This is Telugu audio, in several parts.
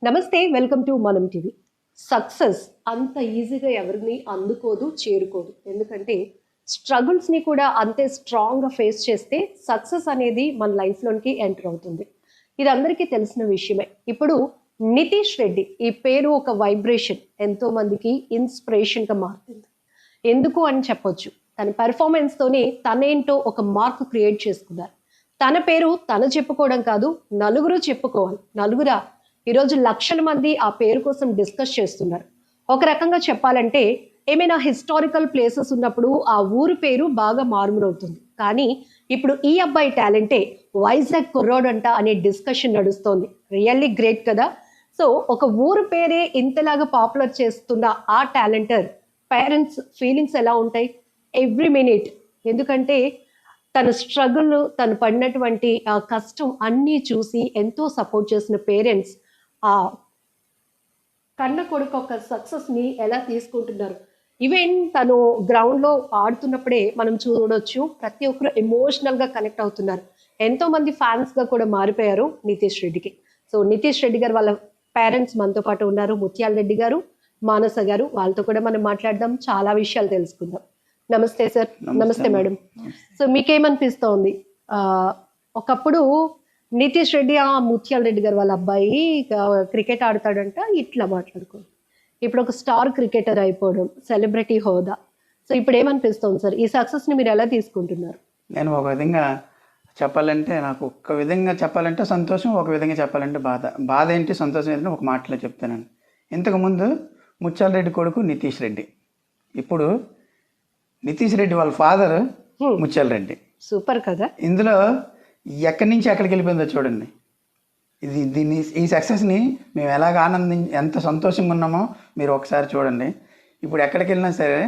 నమస్తే, వెల్కమ్ టు మనం టీవీ. సక్సెస్ అంత ఈజీగా ఎవరిని అందుకోదు, చేరుకోదు. ఎందుకంటే స్ట్రగుల్స్ని కూడా అంతే స్ట్రాంగ్గా ఫేస్ చేస్తే సక్సెస్ అనేది మన లైఫ్లోనికి ఎంటర్ అవుతుంది. ఇది అందరికీ తెలిసిన విషయమే. ఇప్పుడు నితీష్ రెడ్డి ఈ పేరు ఒక వైబ్రేషన్, ఎంతో మందికి ఇన్స్పిరేషన్గా మారుతుంది. ఎందుకు అని చెప్పొచ్చు, తన పెర్ఫార్మెన్స్తోనే తనేంటో ఒక మార్క్ క్రియేట్ చేసుకున్నారు. తన పేరు తను చెప్పుకోవడం కాదు, నలుగురు చెప్పుకోవాలి. నలుగురా ఈరోజు లక్షల మంది ఆ పేరు కోసం డిస్కస్ చేస్తున్నారు. ఒక రకంగా చెప్పాలంటే ఏమైనా హిస్టారికల్ ప్లేసెస్ ఉన్నప్పుడు ఆ ఊరు పేరు బాగా మారుమూరవుతుంది. కానీ ఇప్పుడు ఈ అబ్బాయి టాలెంటే వైజాగ్ కుర్రోడంట అనే డిస్కషన్ నడుస్తోంది. రియల్లీ గ్రేట్ కదా. సో ఒక ఊరు పేరే ఇంతలాగా పాపులర్ చేస్తున్న ఆ టాలెంటర్ పేరెంట్స్ ఫీలింగ్స్ ఎలా ఉంటాయి ఎవ్రీ మినిట్. ఎందుకంటే తన స్ట్రగుల్, తను పడినటువంటి కష్టం అన్నీ చూసి ఎంతో సపోర్ట్ చేసిన పేరెంట్స్ ఆ కన్న కొడుకు ఒక సక్సెస్ని ఎలా తీసుకుంటున్నారు. ఈవెన్ తను గ్రౌండ్లో ఆడుతున్నప్పుడే మనం చూడొచ్చు, ప్రతి ఒక్కరు ఎమోషనల్గా కనెక్ట్ అవుతున్నారు. ఎంతో మంది ఫ్యాన్స్గా కూడా మారిపోయారు నితీష్ రెడ్డికి. సో నితీష్ రెడ్డి గారు వాళ్ళ పేరెంట్స్ మనతో పాటు ఉన్నారు, ముత్యాల రెడ్డి గారు, మానస గారు. వాళ్ళతో కూడా మనం మాట్లాడదాం, చాలా విషయాలు తెలుసుకుందాం. నమస్తే సార్. నమస్తే మేడం. సో మీకేమనిపిస్తోంది, ఒకప్పుడు నితీష్ రెడ్డి ముత్యాల రెడ్డి గారు వాళ్ళ అబ్బాయి క్రికెట్ ఆడతాడంట, ఇట్లా మాట్లాడుకోండి. ఇప్పుడు ఒక స్టార్ క్రికెటర్ అయిపోవడం, సెలబ్రిటీ హోదా. సో ఇప్పుడు ఏమనిపిస్తుంది సార్, ఈ సక్సెస్ని మీరు ఎలా తీసుకుంటున్నారు? నేను ఒక విధంగా చెప్పాలంటే, నాకు ఒక విధంగా చెప్పాలంటే సంతోషం, ఒక విధంగా చెప్పాలంటే బాధ ఏంటి, సంతోషం ఏంటంటే ఒక మాటలో చెప్తానండి. ఇంతకుముందు ముత్యాల రెడ్డి కొడుకు నితీష్ రెడ్డి, ఇప్పుడు నితీష్ రెడ్డి వాళ్ళ ఫాదర్ ముత్యాల రెడ్డి. సూపర్ కదా. ఇందులో ఎక్కడి నుంచి ఎక్కడికి వెళ్ళిపోయిందో చూడండి. ఈ సక్సెస్ని మేము ఎలాగ ఎంత సంతోషంగా ఉన్నామో మీరు ఒకసారి చూడండి. ఇప్పుడు ఎక్కడికి వెళ్ళినా సరే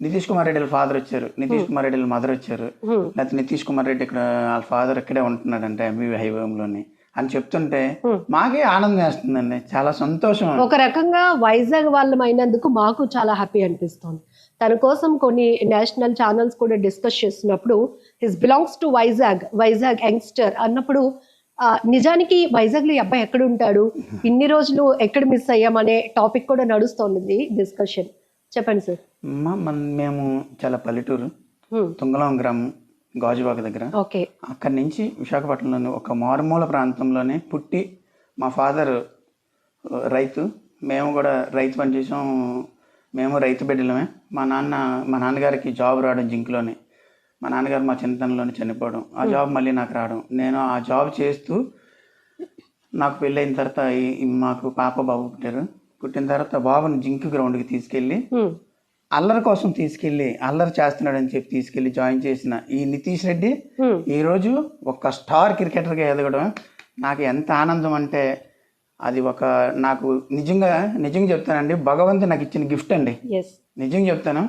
నితీష్ కుమార్ రెడ్డి వాళ్ళ ఫాదర్ వచ్చారు, నితీష్ కుమార్ రెడ్డి వాళ్ళ మదర్ వచ్చారు, లేకపోతే నితీష్ కుమార్ రెడ్డి ఇక్కడ వాళ్ళ ఫాదర్ ఇక్కడే ఉంటున్నాడంటే ఎంబీవీ హైవేలోని అని చెప్తుంటే మాకే ఆనందం వేస్తుందండి, చాలా సంతోషం. ఒక రకంగా వైజాగ్ వాళ్ళం అయినందుకు మాకు చాలా హ్యాపీ అనిపిస్తుంది. తన కోసం కొన్ని నేషనల్ ఛానల్స్ కూడా డిస్కస్ చేస్తున్నప్పుడు his belongs to Vizag youngster అన్నప్పుడు నిజానికి వైజాగ్లో ఈ అబ్బాయి ఎక్కడ ఉంటాడు, ఇన్ని రోజులు ఎక్కడ మిస్ అయ్యామనే టాపిక్ కూడా నడుస్తుంది డిస్కషన్. చెప్పండి సార్. మేము చాలా పల్లెటూరు, తుంగలం గ్రామం, గాజువాక దగ్గర. ఓకే. అక్కడి నుంచి విశాఖపట్నంలోని ఒక మారుమూల ప్రాంతంలోనే పుట్టి, మా ఫాదర్ రైతు, మేము కూడా రైతు పని చేసాం, మేము రైతు బిడ్డలమే. మా నాన్నగారికి జాబ్ రావడం జింక్లోనే, మా నాన్నగారు మా చిన్నతనంలోనే చనిపోవడం, ఆ జాబ్ మళ్ళీ నాకు రావడం, నేను ఆ జాబ్ చేస్తూ నాకు పెళ్ళైన తర్వాత మాకు పాప బాబు పుట్టిన తర్వాత బాబుని జింక్ గ్రౌండ్కి తీసుకెళ్ళి అల్లరి కోసం అల్లరి చేస్తున్నాడని చెప్పి తీసుకెళ్ళి జాయిన్ చేసిన ఈ నితీష్ రెడ్డి ఈరోజు ఒక స్టార్ క్రికెటర్గా ఎదగడం నాకు ఎంత ఆనందం అంటే, అది నాకు నిజంగా చెప్తానండి, భగవంతుడు నాకు ఇచ్చిన గిఫ్ట్ అండి. నిజంగా చెప్తాను,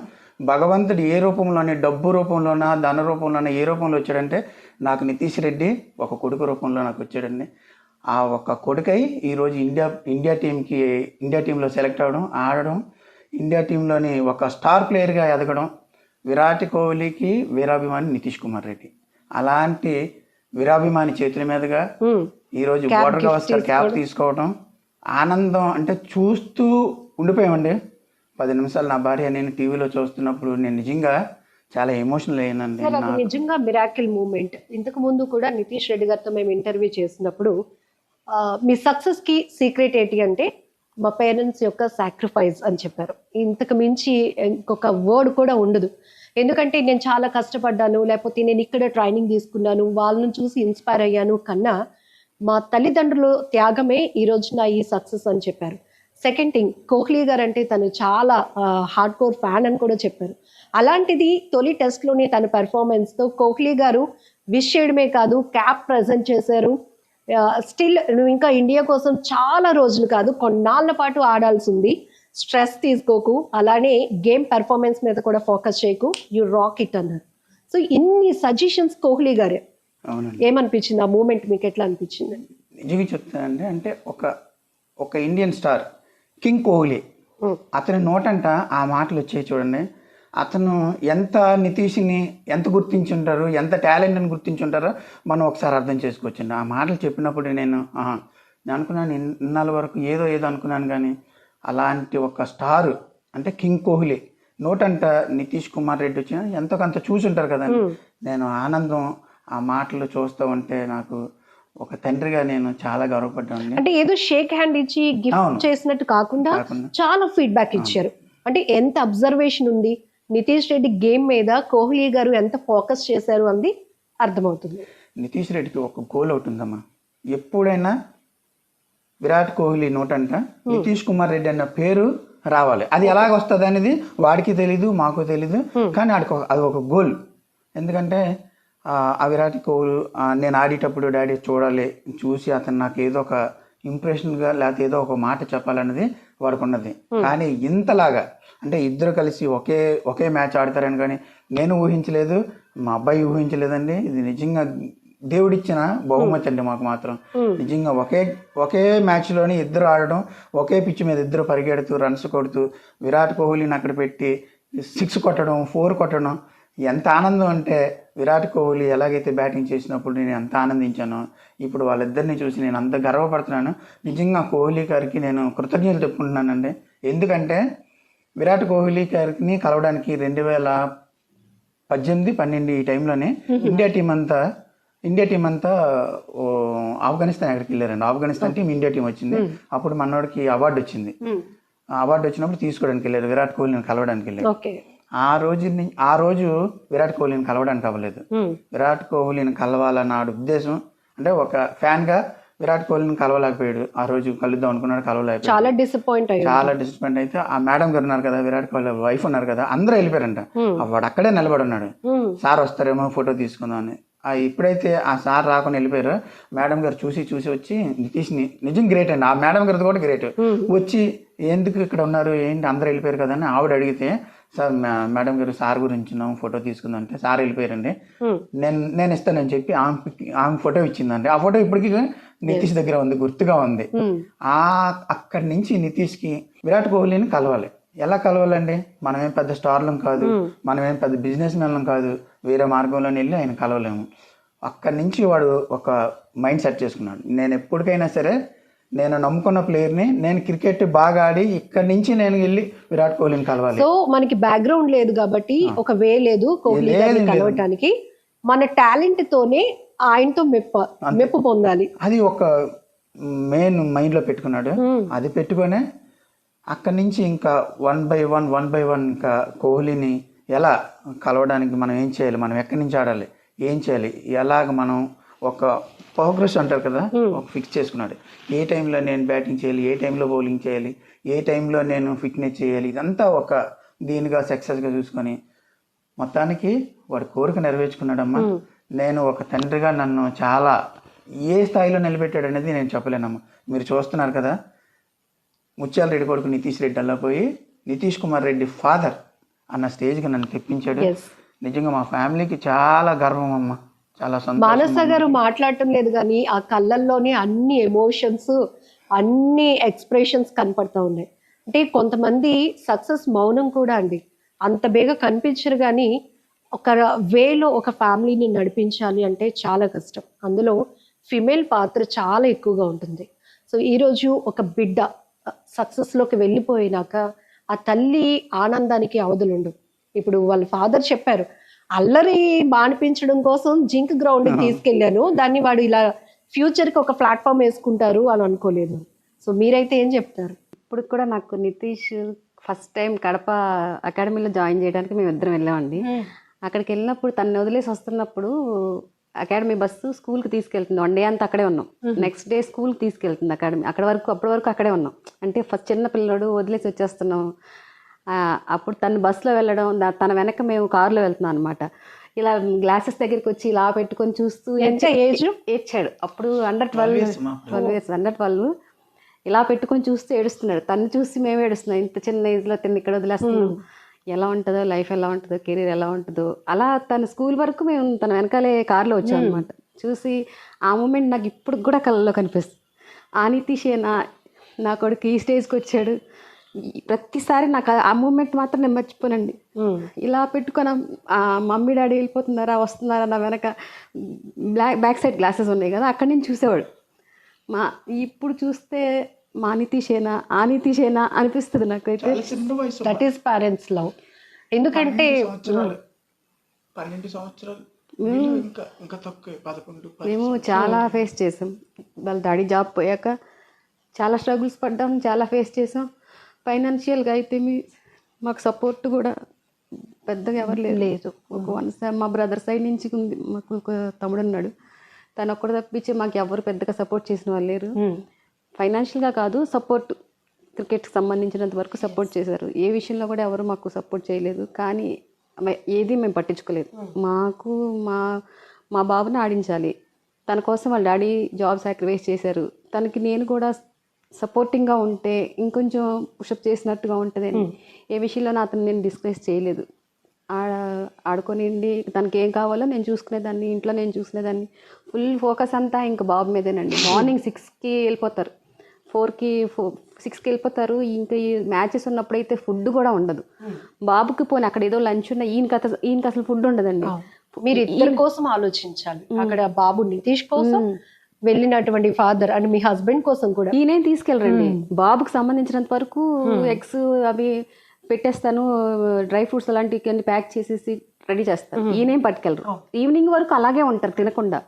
భగవంతుడు ఏ రూపంలోనే, డబ్బు రూపంలోనా, ధన రూపంలోనా, ఏ రూపంలో వచ్చాడంటే నాకు నితీష్ రెడ్డి ఒక కొడుకు రూపంలో నాకు వచ్చాడండి. ఆ ఒక్క కొడుకై ఈరోజు ఇండియా టీంలో సెలెక్ట్ అవ్వడం, ఆడడం, ఇండియా టీంలోని ఒక స్టార్ ప్లేయర్గా ఎదగడం, విరాట్ కోహ్లీకి వీరాభిమాని నితీష్ కుమార్ రెడ్డి. అలాంటి వీరాభిమాని చేతుల మీదుగా ఈరోజు బోర్డర్ గవస్కర్ క్యాప్ తీసుకోవడం ఆనందం అంటే చూస్తూ ఉండిపోయామండి. 10 నిమిషాలు నా భార్య నేను టీవీలో చూస్తున్నప్పుడు నేను నిజంగా చాలా ఎమోషనల్ అయ్యానండి. నిజంగా మిరాకిల్ మూమెంట్. ఇంతకు ముందు కూడా నితీష్ రెడ్డి గారితో మేము ఇంటర్వ్యూ చేసినప్పుడు మీ సక్సెస్కి సీక్రెట్ ఏంటి అంటే మా పేరెంట్స్ యొక్క సాక్రిఫైస్ అని చెప్పారు. ఇంతకు మించి ఇంకొక వర్డ్ కూడా ఉండదు. ఎందుకంటే నేను చాలా కష్టపడ్డాను, లేకపోతే నేను ఇక్కడ ట్రైనింగ్ తీసుకున్నాను, వాళ్ళని చూసి ఇన్స్పైర్ అయ్యాను కన్నా మా తల్లిదండ్రులు త్యాగమే ఈరోజు నా ఈ సక్సెస్ అని చెప్పారు. సెకండ్ థింగ్, కోహ్లీ గారు అంటే తను చాలా హార్డ్ కోర్ ఫ్యాన్ అని కూడా చెప్పారు. అలాంటిది తొలి టెస్ట్లోనే తన పెర్ఫార్మెన్స్తో కోహ్లీ గారు విష్ చేయడమే కాదు, క్యాప్ ప్రజెంట్ చేశారు. స్టిల్ నువ్వు ఇంకా ఇండియా కోసం చాలా రోజులు కాదు, కొన్నాళ్ళ పాటు ఆడాల్సి ఉంది, స్ట్రెస్ తీసుకోకు, అలానే గేమ్ పెర్ఫార్మెన్స్ మీద కూడా ఫోకస్ చేయకు, యు రాక్ ఇట్ అన్నారు. సో ఇన్ని సజెషన్స్ కోహ్లీ గారే. ఏమనిపించింది ఆ మూమెంట్, మీకు ఎట్లా అనిపించింది? నిజంగా చెప్తానండి, అంటే ఒక ఇండియన్ స్టార్ కింగ్ కోహ్లీ, అతని నోటంట ఆ మాటలు వచ్చాయి చూడండి. అతను ఎంత నితీష్ని ఎంత గుర్తించుంటారు, ఎంత టాలెంట్ని గుర్తించుంటారో మనం ఒకసారి అర్థం చేసుకోవచ్చండి. ఆ మాటలు చెప్పినప్పుడు నేను నేను అనుకున్నాను ఇన్నాళ్ళ వరకు ఏదో ఏదో అనుకున్నాను, కానీ అలాంటి ఒక స్టారు అంటే కింగ్ కోహ్లీ నోటంట నితీష్ కుమార్ రెడ్డి వచ్చిన ఎంతో కొంత చూసి ఉంటారు కదండి. నేను ఆనందం ఆ మాటలు చూస్తూ ఉంటే నాకు ఒక తండ్రిగా నేను చాలా గర్వపడ్డాను. అంటే ఏదో షేక్ హ్యాండ్ ఇచ్చి గిఫ్ట్ చేసినట్టు కాకుండా చాలా ఫీడ్బ్యాక్ ఇచ్చారు. అంటే ఎంత అబ్జర్వేషన్ ఉంది నితీష్ రెడ్డి గేమ్ మీద, కోహ్లీ గారు ఎంత ఫోకస్ చేశారు అంది అర్థమవుతుంది. నితీష్ రెడ్డికి ఒక గోల్ ఒకటి ఉందమ్మా, ఎప్పుడైనా విరాట్ కోహ్లీ నోటంట నితీష్ కుమార్ రెడ్డి అన్న పేరు రావాలి. అది ఎలాగ వస్తుంది అనేది వాడికి తెలీదు, మాకు తెలీదు, కానీ వాడికి అది ఒక గోల్. ఎందుకంటే ఆ విరాట్ కోహ్లీ నేను ఆడేటప్పుడు డాడీ చూడాలి, చూసి అతను నాకు ఏదో ఒక ఇంప్రెషన్గా లేకపోతే ఏదో ఒక మాట చెప్పాలన్నది వాడికి ఉన్నది. కానీ ఇంతలాగా అంటే ఇద్దరు కలిసి ఒకే మ్యాచ్ ఆడతారని కానీ నేను ఊహించలేదు, మా అబ్బాయి ఊహించలేదండి. ఇది నిజంగా దేవుడిచ్చిన బహుమతి అండి మాకు మాత్రం. నిజంగా ఒకే మ్యాచ్లోని ఇద్దరు ఆడడం, ఒకే పిచ్ మీద ఇద్దరు పరిగెడుతూ రన్స్ కొడుతూ విరాట్ కోహ్లీని అక్కడ పెట్టి 6 కొట్టడం, 4 కొట్టడం ఎంత ఆనందం అంటే, విరాట్ కోహ్లీ ఎలాగైతే బ్యాటింగ్ చేసినప్పుడు నేను ఎంత ఆనందించానో ఇప్పుడు వాళ్ళిద్దరిని చూసి నేను అంత గర్వపడుతున్నాను. నిజంగా కోహ్లీ గారికి నేను కృతజ్ఞతలు చెప్పుకుంటున్నానండి. ఎందుకంటే విరాట్ కోహ్లీ గారిని కలవడానికి 2018-12 ఈ టైంలోనే ఇండియా టీం అంతా ఆఫ్ఘనిస్తాన్ ఎక్కడికి వెళ్ళారండి. ఆఫ్ఘనిస్తాన్ టీం ఇండియా టీం వచ్చింది. అప్పుడు మనోడికి అవార్డు వచ్చింది. అవార్డు వచ్చినప్పుడు తీసుకోవడానికి వెళ్ళారు, విరాట్ కోహ్లీని కలవడానికి వెళ్ళారు. ఆ రోజు విరాట్ కోహ్లీని కలవడానికి అవ్వలేదు. విరాట్ కోహ్లీని కలవాలన్న ఉద్దేశం అంటే ఒక ఫ్యాన్ గా విరాట్ కోహ్లీని కలవలేకపోయాడు. ఆ రోజు కలుద్దాం అనుకున్నాడు, కలవలేకపోయాడు. చాలా డిసప్పాయింట్ అయితే ఆ మేడం గారు ఉన్నారు కదా, విరాట్ కోహ్లీ వైఫ్ ఉన్నారు కదా, అందరూ వెళ్ళిపోయారంట. వాడు అక్కడే నిలబడి ఉన్నాడు, సార్ వస్తారేమో ఫోటో తీసుకుందాం అని. ఎప్పుడైతే ఆ సార్ రాకుండా వెళ్ళిపోయారో మేడం గారు చూసి వచ్చి నితీష్ని, నిజం గ్రేట్ అండి, ఆ మేడం గారిది కూడా గ్రేట్, వచ్చి ఎందుకు ఇక్కడ ఉన్నారు ఏంటి అందరూ వెళ్ళిపోయారు కదా అని ఆవిడ అడిగితే, సార్ మేడం గారు సార్ గురించి ఫోటో తీసుకుందాం అంటే సార్ వెళ్ళిపోయారండి, నేను ఇస్తానని చెప్పి ఆమె ఫోటో ఇచ్చిందండి. ఆ ఫోటో ఇప్పటికీ నితీష్ దగ్గర ఉంది, గుర్తుగా ఉంది. అక్కడి నుంచి నితీష్కి విరాట్ కోహ్లీని కలవాలి. ఎలా కలవాలండి, మనమేం పెద్ద స్టార్లం కాదు, మనమేం పెద్ద బిజినెస్ మ్యాన్లం కాదు, వేరే మార్గంలో వెళ్ళి ఆయన కలవలేము. అక్కడి నుంచి వాడు ఒక మైండ్ సెట్ చేసుకున్నాడు, నేను ఎప్పటికైనా సరే నేను నమ్ముకున్న ప్లేయర్ని, నేను క్రికెట్ బాగా ఆడి ఇక్కడి నుంచి నేను వెళ్ళి విరాట్ కోహ్లీని కలవాలి. సో మనకి బ్యాక్గ్రౌండ్ లేదు కాబట్టి ఒక వే లేదు కోహ్లీ గారిని కలవటానికి, మన టాలెంట్ తోనే ఆయనతో మెప్పు పొందాలి. అది ఒక మెయిన్ మైండ్ లో పెట్టుకున్నాడు. అది పెట్టుకునే అక్కడి నుంచి ఇంకా 1 by 1 ఇంకా కోహ్లీని ఎలా కలవడానికి మనం ఏం చేయాలి, మనం ఎక్కడి నుంచి ఆడాలి, ఏం చేయాలి, ఎలాగ మనం ఒక ప్రోగ్రెస్ అంటారు కదా, ఒక ఫిక్స్ చేసుకున్నాడు. ఏ టైంలో నేను బ్యాటింగ్ చేయాలి, ఏ టైంలో బౌలింగ్ చేయాలి, ఏ టైంలో నేను ఫిట్నెస్ చేయాలి, ఇదంతా ఒక దీనిగా సక్సెస్గా చూసుకొని మొత్తానికి వాడు కోరిక నెరవేర్చుకున్నాడమ్మా. నేను ఒక తండ్రిగా నన్ను చాలా ఏ స్థాయిలో నిలబెట్టాడు అనేది నేను చెప్పలేనమ్మా. మీరు చూస్తున్నారు కదా, ముత్యాల రెడ్డి కొడుకు నితీష్ రెడ్డి అలా పోయి నితీష్ కుమార్ రెడ్డి ఫాదర్ అన్న స్టేజ్కి నన్ను తెప్పించాడు. నిజంగా మా ఫ్యామిలీకి చాలా గర్వం అమ్మ, చాలా సంతోషం. మానస గారు మాట్లాడటం లేదు కానీ ఆ కళ్ళల్లోనే అన్ని ఎమోషన్స్, అన్ని ఎక్స్ప్రెషన్స్ కనపడతా ఉన్నాయి. అంటే కొంతమంది సక్సెస్ మౌనం కూడా అండి, అంత బేగా కనిపించరు కానీ ఒక వేలో ఒక ఫ్యామిలీని నడిపించాలి అంటే చాలా కష్టం. అందులో ఫిమేల్ పాత్ర చాలా ఎక్కువగా ఉంటుంది. సో ఈరోజు ఒక బిడ్డ సక్సెస్లోకి వెళ్ళిపోయినాక ఆ తల్లి ఆనందానికి అవధులుండు. ఇప్పుడు వాళ్ళ ఫాదర్ చెప్పారు, అల్లరి మానిపించడం కోసం జింక్ గ్రౌండ్కి తీసుకెళ్ళాను, దాన్ని వాడు ఇలా ఫ్యూచర్కి ఒక ప్లాట్ఫామ్ వేసుకుంటారు అని అనుకోలేదు. సో మీరైతే ఏం చెప్తారు? ఇప్పుడు కూడా నాకు నితీష్ ఫస్ట్ టైం కడప అకాడమీలో జాయిన్ చేయడానికి మేము ఇద్దరం వెళ్ళామండి. అక్కడికి వెళ్ళినప్పుడు తనని వదిలేసి వస్తున్నప్పుడు అకాడమీ బస్సు స్కూల్కి తీసుకెళ్తుంది. 1 day అంతా అక్కడే ఉన్నాం. నెక్స్ట్ డే స్కూల్కి తీసుకెళ్తుంది అకాడమీ. అప్పటి వరకు అక్కడే ఉన్నాం. అంటే ఫస్ట్ చిన్న పిల్లడు వదిలేసి వచ్చేస్తున్నాం. అప్పుడు తను బస్సులో వెళ్ళడం, తన వెనక మేము కారులో వెళ్తున్నాం అనమాట. ఇలా గ్లాసెస్ దగ్గరికి వచ్చి ఇలా పెట్టుకొని చూస్తూ ఏడ్చాడు. అప్పుడు అండర్ 12 ఇలా పెట్టుకొని చూస్తూ ఏడుస్తున్నాడు. తను చూసి మేము ఏడుస్తున్నాం. ఇంత చిన్న ఏజ్లో తిని ఇక్కడ వదిలేస్తున్నాం, ఎలా ఉంటుందో లైఫ్, ఎలా ఉంటుందో కెరీర్, ఎలా ఉంటుందో. అలా తన స్కూల్ వరకు మేము తన వెనకాలే కారులో వచ్చాం అనమాట. చూసి ఆ మూమెంట్ నాకు ఇప్పుడు కూడా కళ్ళలో కనిపిస్తుంది. ఆ నితీషే నా కొడుకు ఈ స్టేజ్కి వచ్చాడు. ప్రతిసారి నాకు ఆ మూమెంట్ మాత్రం నేను మర్చిపోనండి. ఇలా పెట్టుకొని మమ్మీ డాడీ వెళ్ళిపోతున్నారా వస్తున్నారా నా వెనక బ్యాక్ సైడ్ గ్లాసెస్ ఉన్నాయి కదా, అక్కడి నుంచి చూసేవాడు. ఇప్పుడు చూస్తే మా నితీషేనా ఆ నితీషేనా అనిపిస్తుంది నాకైతే. చాలా చిన్న వయసు, దట్ ఈస్ పేరెంట్స్ లవ్. ఎందుకంటే 12 సంవత్సరాలు వీళ్ళు ఇంకా తక్కువ 11 మేము చాలా ఫేస్ చేసాం. వాళ్ళ డాడీ జాబ్ పోయాక చాలా స్ట్రగుల్స్ పడ్డాం, చాలా ఫేస్ చేసాం. ఫైనాన్షియల్గా అయితే మాకు సపోర్ట్ కూడా పెద్దగా ఎవరు లేదు. ఒక మా బ్రదర్ సైడ్ నుంచి ఉంది, మాకు ఒక తమ్ముడు ఉన్నాడు, తను ఒక్కడు తప్పించి మాకు ఎవరు పెద్దగా సపోర్ట్ చేసిన వాళ్ళు లేరు. ఫైనాన్షియల్గా కాదు, సపోర్ట్ క్రికెట్కి సంబంధించినంత వరకు సపోర్ట్ చేశారు. ఏ విషయంలో కూడా ఎవరు మాకు సపోర్ట్ చేయలేదు, కానీ ఏది మేము పట్టించుకోలేదు. మాకు మా బాబుని ఆడించాలి, తన కోసం వాళ్ళ డాడీ జాబ్ సాక్రిఫైస్ చేశారు. తనకి నేను కూడా సపోర్టింగ్గా ఉంటే ఇంకొంచెం పుషప్ చేసినట్టుగా ఉంటుందని ఏ విషయంలో అతను నేను డిస్కస్ చేయలేదు. ఆడుకొనిండి తనకి ఏం కావాలో నేను చూసుకునేదాన్ని, ఇంట్లో నేను చూసుకునేదాన్ని. ఫుల్ ఫోకస్ అంతా ఇంకా బాబు మీదేనండి. మార్నింగ్ 6కి వెళ్ళిపోతారు, 6కి వెళ్ళిపోతారు. ఇంకా ఈ మ్యాచెస్ ఉన్నప్పుడైతే ఫుడ్ కూడా ఉండదు బాబుకి. పోనీ అక్కడ ఏదో లంచ్ ఉన్న ఈయనకి అసలు ఫుడ్ ఉండదండి. మీరు ఇద్దరి కోసం ఆలోచించాలి. అక్కడ బాబు నితీష్ కోసం వెళ్ళినటువంటి ఫాదర్ అండ్ మీ హస్బెండ్ కోసం కూడా ఈయనే తీసుకెళ్ళరండి. బాబుకి సంబంధించినంత వరకు ఎగ్స్ అవి పెట్టేస్తాను, డ్రై ఫ్రూట్స్ అలాంటివి ప్యాక్ చేసేసి రెడీ చేస్తాను. ఈయనేం పట్టుకెళ్ళరు. ఈవినింగ్ వరకు అలాగే ఉంటారు తినకుండా.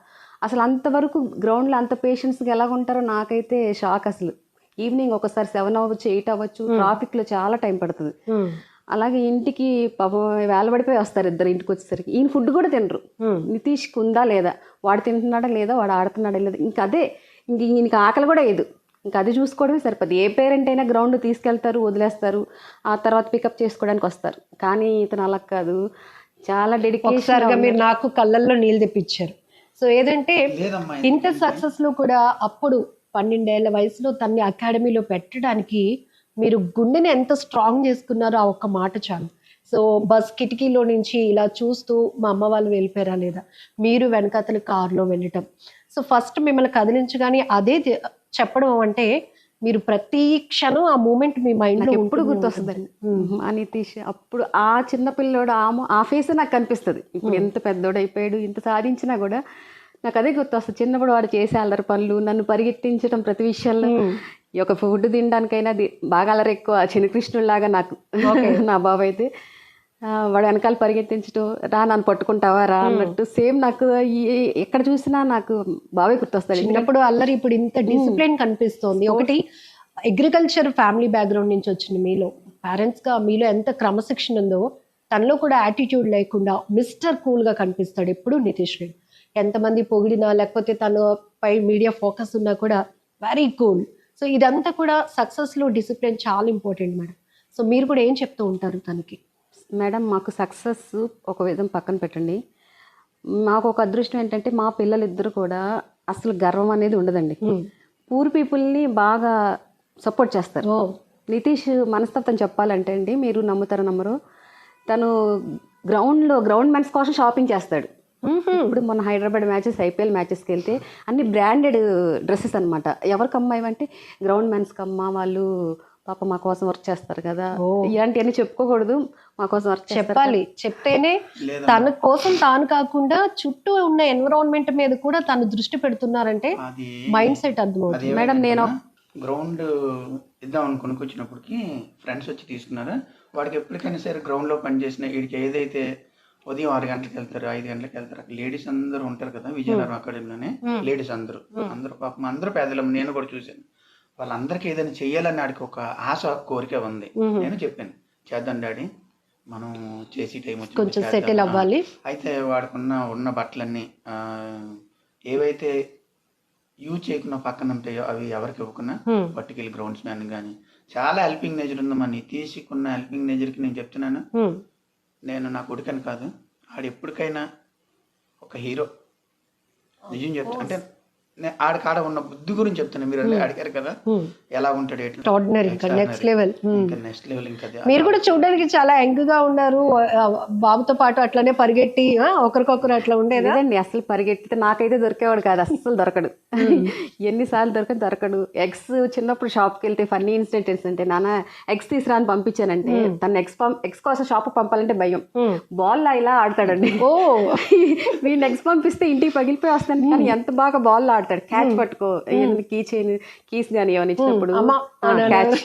అసలు అంతవరకు గ్రౌండ్లో అంత పేషెంట్స్గా ఎలా ఉంటారో నాకైతే షాక్. అసలు ఈవినింగ్ ఒకసారి 7 అవ్వచ్చు, 8 అవ్వచ్చు, ట్రాఫిక్లో చాలా టైం పడుతుంది. అలాగే ఇంటికి పాపం వేలబడిపోయి వస్తారు ఇద్దరు. ఇంటికి వచ్చేసరికి ఈయన ఫుడ్ కూడా తినరు. నితీష్కి ఉందా లేదా, వాడు తింటున్నాడా లేదా, వాడు ఆడుతున్నాడా లేదా, ఇంకా అదే. ఇంక ఈయనకి ఆకలి కూడా లేదు. ఇంకా అది చూసుకోవడమే సరిపోద్ది. ఏ పేరెంట్ అయినా గ్రౌండ్ తీసుకెళ్తారు, వదిలేస్తారు, ఆ తర్వాత పికప్ చేసుకోవడానికి వస్తారు. కానీ ఇతను అలా కాదు, చాలా డెడికేషన్గా. మీరు నాకు కళ్ళల్లో నీళ్ళు తెప్పించారు. సో ఏదంటే ఇంత సక్సెస్ లో కూడా అప్పుడు 12 ఏళ్ల వయసులో తన్ని అకాడమీలో పెట్టడానికి మీరు గుండెని ఎంత స్ట్రాంగ్ చేసుకున్నారో ఆ ఒక్క మాట చాలు. సో బస్ కిటికీలో నుంచి ఇలా చూస్తూ మా అమ్మ వాళ్ళు వెళ్ళిపోయారా లేదా, మీరు వెనకాతల కారులో వెళ్ళటం. సో ఫస్ట్ మిమ్మల్ని కదిలించగానే అదే చెప్పడం అంటే మీరు ప్రతి క్షణం ఆ మూమెంట్ మీ మైండ్ లో ఎప్పుడు గుర్తొస్తుందండి. ఆ నితీష్ అప్పుడు ఆ చిన్న పిల్లోడు ఆ ఫేస్ నాకు కనిపిస్తుంది. ఇప్పుడు ఎంత పెద్దోడు అయిపోయాడు, ఇంత సాధించినా కూడా నాకు అదే గుర్తొస్తుంది. చిన్నప్పుడు వాడు చేసే అల్లరి పనులు, నన్ను పరిగెత్తించడం ప్రతి విషయంలో. ఈ ఒక ఫుడ్ తినడానికైనా బాగా అల్లరి ఎక్కువ, చిన్నకృష్ణుడిలాగా నాకు నా బాబు అయితే. వాడు వెనకాల పరిగెత్తించడం, రా నన్ను పట్టుకుంటావా రా అన్నట్టు. సేమ్ నాకు ఎక్కడ చూసినా నాకు బాగా గుర్తొస్తాడు. చిన్నప్పుడు అల్లరి, ఇప్పుడు ఇంత డిసిప్లిన్ కనిపిస్తోంది. ఒకటి అగ్రికల్చర్ ఫ్యామిలీ బ్యాక్గ్రౌండ్ నుంచి వచ్చింది మీలో. పేరెంట్స్ గా మీలో ఎంత క్రమశిక్షణ ఉందో తనలో కూడా యాటిట్యూడ్ లేకుండా మిస్టర్ కూల్ గా కనిపిస్తాడు ఎప్పుడు నితీష్ రెడ్డి. ఎంతమంది పొగిడినా లేకపోతే తన పై మీడియా ఫోకస్ ఉన్నా కూడా వెరీ కూల్. సో ఇదంతా కూడా సక్సెస్ లో డిసిప్లిన్ చాలా ఇంపార్టెంట్ మేడం. సో మీరు కూడా ఏం చెప్తూ ఉంటారు తనకి? మేడం, మాకు సక్సెస్ ఒక విధం పక్కన పెట్టండి, మాకు ఒక అదృష్టం ఏంటంటే మా పిల్లలిద్దరు కూడా అసలు గర్వం అనేది ఉండదండి. పూర్ పీపుల్ని బాగా సపోర్ట్ చేస్తారు. నితీష్ మనస్తత్వం చెప్పాలంటే అండి, మీరు నమ్ముతారో నమ్మరు, తను గ్రౌండ్ మ్యాన్స్ కోసం షాపింగ్ చేస్తాడు. ఇప్పుడు మన హైదరాబాద్ మ్యాచెస్, ఐపీఎల్ మ్యాచెస్కి వెళ్తే అన్ని బ్రాండెడ్ డ్రెస్సెస్ అనమాట. ఎవరికి అమ్మాయి అంటే గ్రౌండ్ మ్యాన్స్కి అమ్మ, వాళ్ళు పాప మా కోసం వర్క్ చేస్తారు కదా, ఇలాంటివన్నీ చెప్పుకోకూడదు, మా కోసం వర్క్ చెప్పాలి. చెప్తేనే తన కోసం తాను కాకుండా చుట్టూ ఉన్న ఎన్విరాన్మెంట్ మీద కూడా తను దృష్టి పెడుతున్నారంటే మైండ్ సెట్ అర్థమవుతుంది. మేడం, నేను గ్రౌండ్ ఇద్దాం అనుకుని వచ్చినప్పటికి ఫ్రెండ్స్ వచ్చి తీసుకున్నారా, వాడికి ఎప్పటికైనా సరే గ్రౌండ్లో పనిచేసిన వీడికి ఏదైతే ఉదయం 6 గంటలకు వెళ్తారు, 5 గంటలకు వెళ్తారు, లేడీస్ అందరూ ఉంటారు కదా విజయనగరం అకాడమీలోనే. లేడీస్ అందరూ పాపం అందరూ పేదలం, నేను కూడా చూశాను. వాళ్ళందరికీ ఏదైనా చెయ్యాలని ఆడికి ఒక ఆశ, కోరిక ఉంది. నేను చెప్పాను, చేద్దాం డాడీ, మనం చేసి టైం వచ్చి కొంచెం సెటిల్ అవ్వాలి. అయితే వాడుకున్న బట్టలన్నీ ఏవైతే యూజ్ చేయకుండా పక్కన ఉంటాయో అవి ఎవరికి ఇవ్వకుండా పట్టుకెళ్ళి గ్రౌండ్స్ మ్యాన్ కానీ చాలా హెల్పింగ్ నేచర్ ఉంది. మన తీసుకున్న హెల్పింగ్ నేచర్కి నేను చెప్తున్నాను, నేను నా కొడుకని కాదు, ఆడు ఎప్పటికైనా ఒక హీరో. నిజం చెప్తాను అంటే ఆడకాడ ఉన్న బుద్ధి గురించి చెప్తాను. మీరు అడిగారు కదా ఎలా ఉంటాడు, నెక్స్ట్ లెవెల్. ఇంకా మీరు కూడా చూడడానికి చాలా యంగ్ గా ఉన్నారు. బాబుతో పాటు అట్లానే పరిగెట్టి ఒకరికొకరు అట్లా ఉండేదండి. అసలు పరిగెట్టితే నాకైతే దొరికేవాడు కాదు, అస్సలు దొరకడు. ఎన్నిసార్లు దొరకడు. ఎగ్స్ చిన్నప్పుడు షాప్కి వెళ్తే ఫన్నీ ఇన్సిడెంట్ ఏంటంటే, నాన్న ఎగ్స్ తీసురా అని పంపించానంటే తను ఎగ్స్ కోసం షాప్ పంపాలంటే భయం. బాల్ ఇలా ఆడతాడండి. వీడిని ఎగ్స్ పంపిస్తే ఇంటికి పగిలిపోయి వస్తాను, కానీ ఎంత బాగా బాల్ ఆడతాడు. ఆడతాడు, క్యాచ్ పట్టుకో కీస్ కానీ ఏమైనా ఇచ్చినప్పుడు అమ్మా క్యాచ్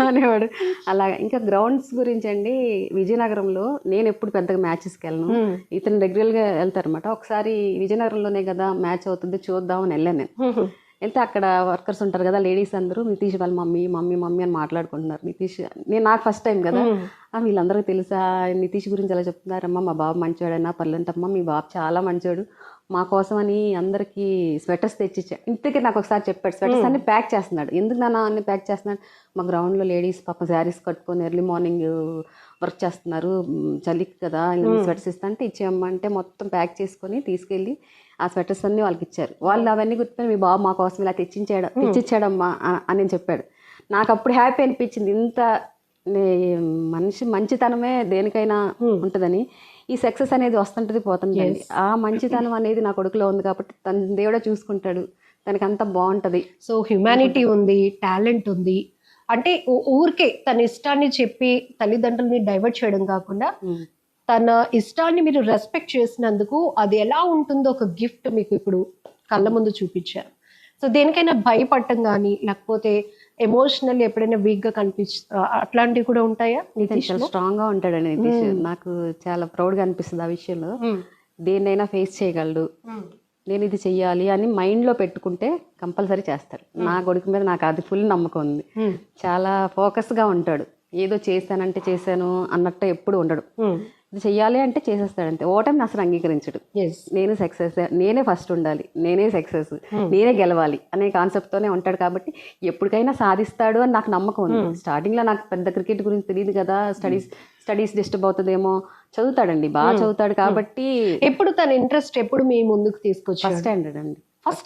అనేవాడు. అలాగా ఇంకా గ్రౌండ్స్ గురించి అండి, విజయనగరంలో నేను ఎప్పుడు పెద్దగా మ్యాచెస్కి వెళ్ళను, ఇతను రెగ్యులర్గా వెళ్తారనమాట. ఒకసారి విజయనగరంలోనే కదా మ్యాచ్ అవుతుంది చూద్దామని వెళ్ళాను నేను. వెళ్తే అక్కడ వర్కర్స్ ఉంటారు కదా లేడీస్ అందరూ, నితీష్ వాళ్ళ మమ్మీ మమ్మీ మమ్మీ అని మాట్లాడుకుంటున్నారు. నితీష్ నాకు ఫస్ట్ టైం కదా, వీళ్ళందరికీ తెలుసా నితీష్ గురించి ఎలా చెప్తున్నారమ్మా, మా బాబు మంచివాడన్నా పర్లేంటమ్మా, మీ బాబు చాలా మంచివాడు, మా కోసం అని అందరికీ స్వెటర్స్ తెచ్చిచ్చా. ఇంతకీ నాకు ఒకసారి చెప్పాడు, స్వెటర్స్ అన్ని ప్యాక్ చేస్తున్నాడు. ఎందుకు నాన్న అన్ని ప్యాక్ చేస్తున్నాడు, మా గ్రౌండ్లో లేడీస్ పాపం శారీస్ కట్టుకొని ఎర్లీ మార్నింగ్ వర్క్ చేస్తున్నారు, చలికి కదా స్వెటర్స్ ఇస్తా అంటే ఇచ్చేయమ్మా అంటే మొత్తం ప్యాక్ చేసుకొని తీసుకెళ్ళి ఆ స్వెటర్స్ అన్నీ వాళ్ళకి ఇచ్చారు. వాళ్ళు అవన్నీ గుర్తుపెట్టి మీ బాబు మా కోసం ఇలా తెచ్చిచ్చాడమ్మా అని చెప్పాడు. నాకు అప్పుడు హ్యాపీ అనిపించింది, ఇంత మంచితనమే దేనికైనా ఉంటుందని. ఈ సక్సెస్ అనేది వస్తుంటుంది పోతుంటుంది, ఆ మంచితనం అనేది నా కొడుకులో ఉంది కాబట్టి తన దేవుడే చూసుకుంటాడు, తనకి అంతా బాగుంటుంది. సో హ్యుమానిటీ ఉంది, టాలెంట్ ఉంది. అంటే ఊరికే తన ఇష్టాన్ని చెప్పి తల్లిదండ్రులని డైవర్ట్ చేయడం కాకుండా తన ఇష్టాన్ని మీరు రెస్పెక్ట్ చేసినందుకు అది ఎలా ఉంటుందో ఒక గిఫ్ట్ మీకు ఇప్పుడు కళ్ళ ముందు చూపించారు. సో దేనికైనా భయపడటం కానీ లేకపోతే ఎమోషనల్ ఎప్పుడైనా వీక్ గా అట్లాంటివి కూడా ఉంటాయా? చాలా స్ట్రాంగ్ గా ఉంటాడండి నితీష్. నాకు చాలా ప్రౌడ్ గా అనిపిస్తుంది ఆ విషయంలో. దేన్నైనా ఫేస్ చేయగలడు, నేను ఇది చెయ్యాలి అని మైండ్ లో పెట్టుకుంటే కంపల్సరీ చేస్తాడు. నా కొడుకు మీద నాకు అది ఫుల్ నమ్మకం ఉంది. చాలా ఫోకస్ గా ఉంటాడు, ఏదో చేశానంటే చేశాను అన్నట్టు ఎప్పుడు ఉండడు. ఇది చెయ్యాలి అంటే చేసేస్తాడంతే. ఓటమిని అసలు అంగీకరించడు. నేను సక్సెస్, నేనే ఫస్ట్ ఉండాలి, నేనే సక్సెస్, నేనే గెలవాలి అనే కాన్సెప్ట్తోనే ఉంటాడు. కాబట్టి ఎప్పటికైనా సాధిస్తాడు అని నాకు నమ్మకం ఉంది. స్టార్టింగ్లో నాకు పెద్ద క్రికెట్ గురించి తెలియదు కదా, స్టడీస్ డిస్టర్బ్ అవుతుందేమో, చదువుతాడండి, బాగా చదువుతాడు. కాబట్టి ఎప్పుడు తన ఇంట్రెస్ట్ ఎప్పుడు మీ ముందుకు తీసుకొచ్చి? ఫస్ట్ స్టాండర్డ్ అండి, ఫస్ట్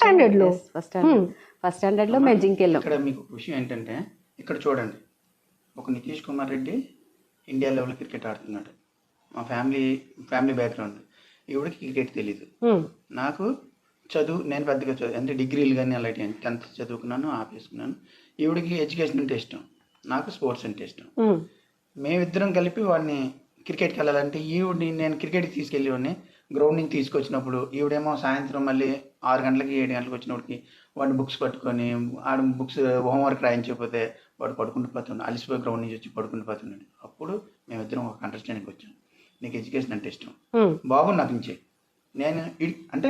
స్టాండర్డ్ లో మేము జింకెళ్ళాం. ఇక్కడ మీకు విషయం ఏంటంటే, ఇక్కడ చూడండి, ఒక Nitish Kumar Reddy India level cricket ఆడుతున్నాడు. మా ఫ్యామిలీ బ్యాక్గ్రౌండ్, ఈవిడికి క్రికెట్ తెలీదు. నాకు చదువు, నేను పెద్దగా చదువు అంటే డిగ్రీలు కానీ అలాంటి 10th చదువుకున్నాను, ఆపేసుకున్నాను. ఈవిడికి ఎడ్యుకేషన్ అంటే ఇష్టం, నాకు స్పోర్ట్స్ అంటే ఇష్టం. మేమిద్దరం కలిపి వాడిని క్రికెట్కి వెళ్ళాలంటే ఈవిడిని నేను క్రికెట్కి తీసుకెళ్ళేవాడిని. గ్రౌండ్ నుంచి తీసుకొచ్చినప్పుడు ఈవిడేమో సాయంత్రం మళ్ళీ 6 గంటలకి 7 గంటలకు వచ్చినప్పటికి వాడిని బుక్స్ పట్టుకొని ఆడ బుక్స్ హోంవర్క్ రాయించకపోతే వాడు పడుకుంటూ పోతున్నాడు, అలసిపోయి గ్రౌండ్ నుంచి వచ్చి పడుకుంటూ పోతున్నాడు. అప్పుడు మేమిద్దరం ఒక అండర్స్టాండింగ్కి వచ్చాం, నీకు ఎడ్యుకేషన్ అంటే ఇష్టం, బాబు నాకు నుంచి నేను అంటే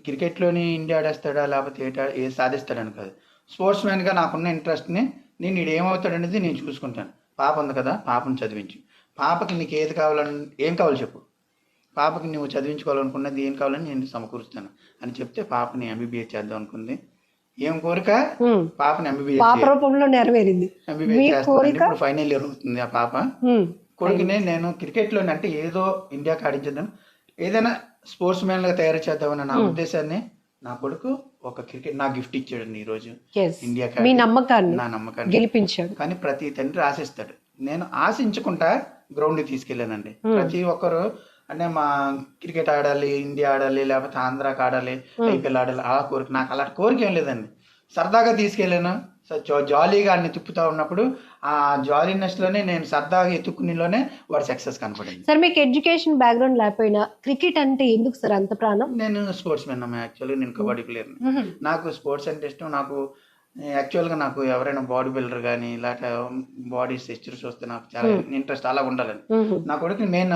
క్రికెట్లోని ఇండియా ఆడేస్తాడా లేకపోతే ఏ సాధిస్తాడని కాదు, స్పోర్ట్స్ మ్యాన్గా నాకున్న ఇంట్రెస్ట్ని నేను ఈడు ఏమవుతాడనేది నేను చూసుకుంటాను. పాప ఉంది కదా, పాపను చదివించు, పాపకి నీకు ఏది కావాలని, ఏం కావాలో చెప్పు, పాపకి నువ్వు చదివించుకోవాలనుకున్నది ఏం కావాలని నేను సమకూరుస్తాను అని చెప్తే పాపని ఎంబీబీఎస్ చేద్దాం అనుకుంది. ఏం కోరిక, పాపని ఎంబీబీఎస్ రూపంలో నెరవేరింది. ఇప్పుడు ఫైనల్ ఇయర్ అవుతుంది ఆ పాప. కొడుకునే నేను క్రికెట్లోనే అంటే ఏదో ఇండియాకి ఆడించేద్దాం, ఏదైనా స్పోర్ట్స్ మ్యాన్ గా తయారు చేద్దామని నా ఉద్దేశాన్ని నా కొడుకు ఒక క్రికెట్ నా గిఫ్ట్ ఇచ్చాడు ఈరోజు ఇండియాకి. నా నమ్మకాన్ని గెలిపించాడు. కానీ ప్రతి తండ్రి ఆశిస్తాడు, నేను ఆశించుకుంటా గ్రౌండ్కి తీసుకెళ్ళానండి. ప్రతి ఒక్కరు అంటే మా క్రికెట్ ఆడాలి, ఇండియా ఆడాలి, లేకపోతే ఆంధ్రాకి ఆడాలి, ఐపీఎల్ ఆడాలి, ఆ కోరిక నాకు అలాంటి కోరిక ఏం లేదండి. సరదాగా తీసుకెళ్ళాను, జాలీగా అన్ని తిప్పుతా ఉన్నప్పుడు ఆ జాలీనెస్లోనే నేను సరదాగా ఎత్తుకునేలోనే వాడు సక్సెస్ కనపడింది. సార్ మీకు ఎడ్యుకేషన్ బ్యాక్గ్రౌండ్ లేకపోయినా క్రికెట్ అంటే ఎందుకు సార్ అంత ప్రాణం? నేను స్పోర్ట్స్ మ్యాన్ అమ్మా, యాక్చువల్గా నేను కబడ్డీ ప్లేయర్. నాకు స్పోర్ట్స్ అంటే ఇష్టం. నాకు యాక్చువల్గా నాకు ఎవరైనా బాడీ బిల్డర్ కానీ ఇలాంటి బాడీ స్ట్రక్చర్ చూస్తే నాకు చాలా ఇంట్రెస్ట్, అలా ఉండాలని. నా కొడుకు నేను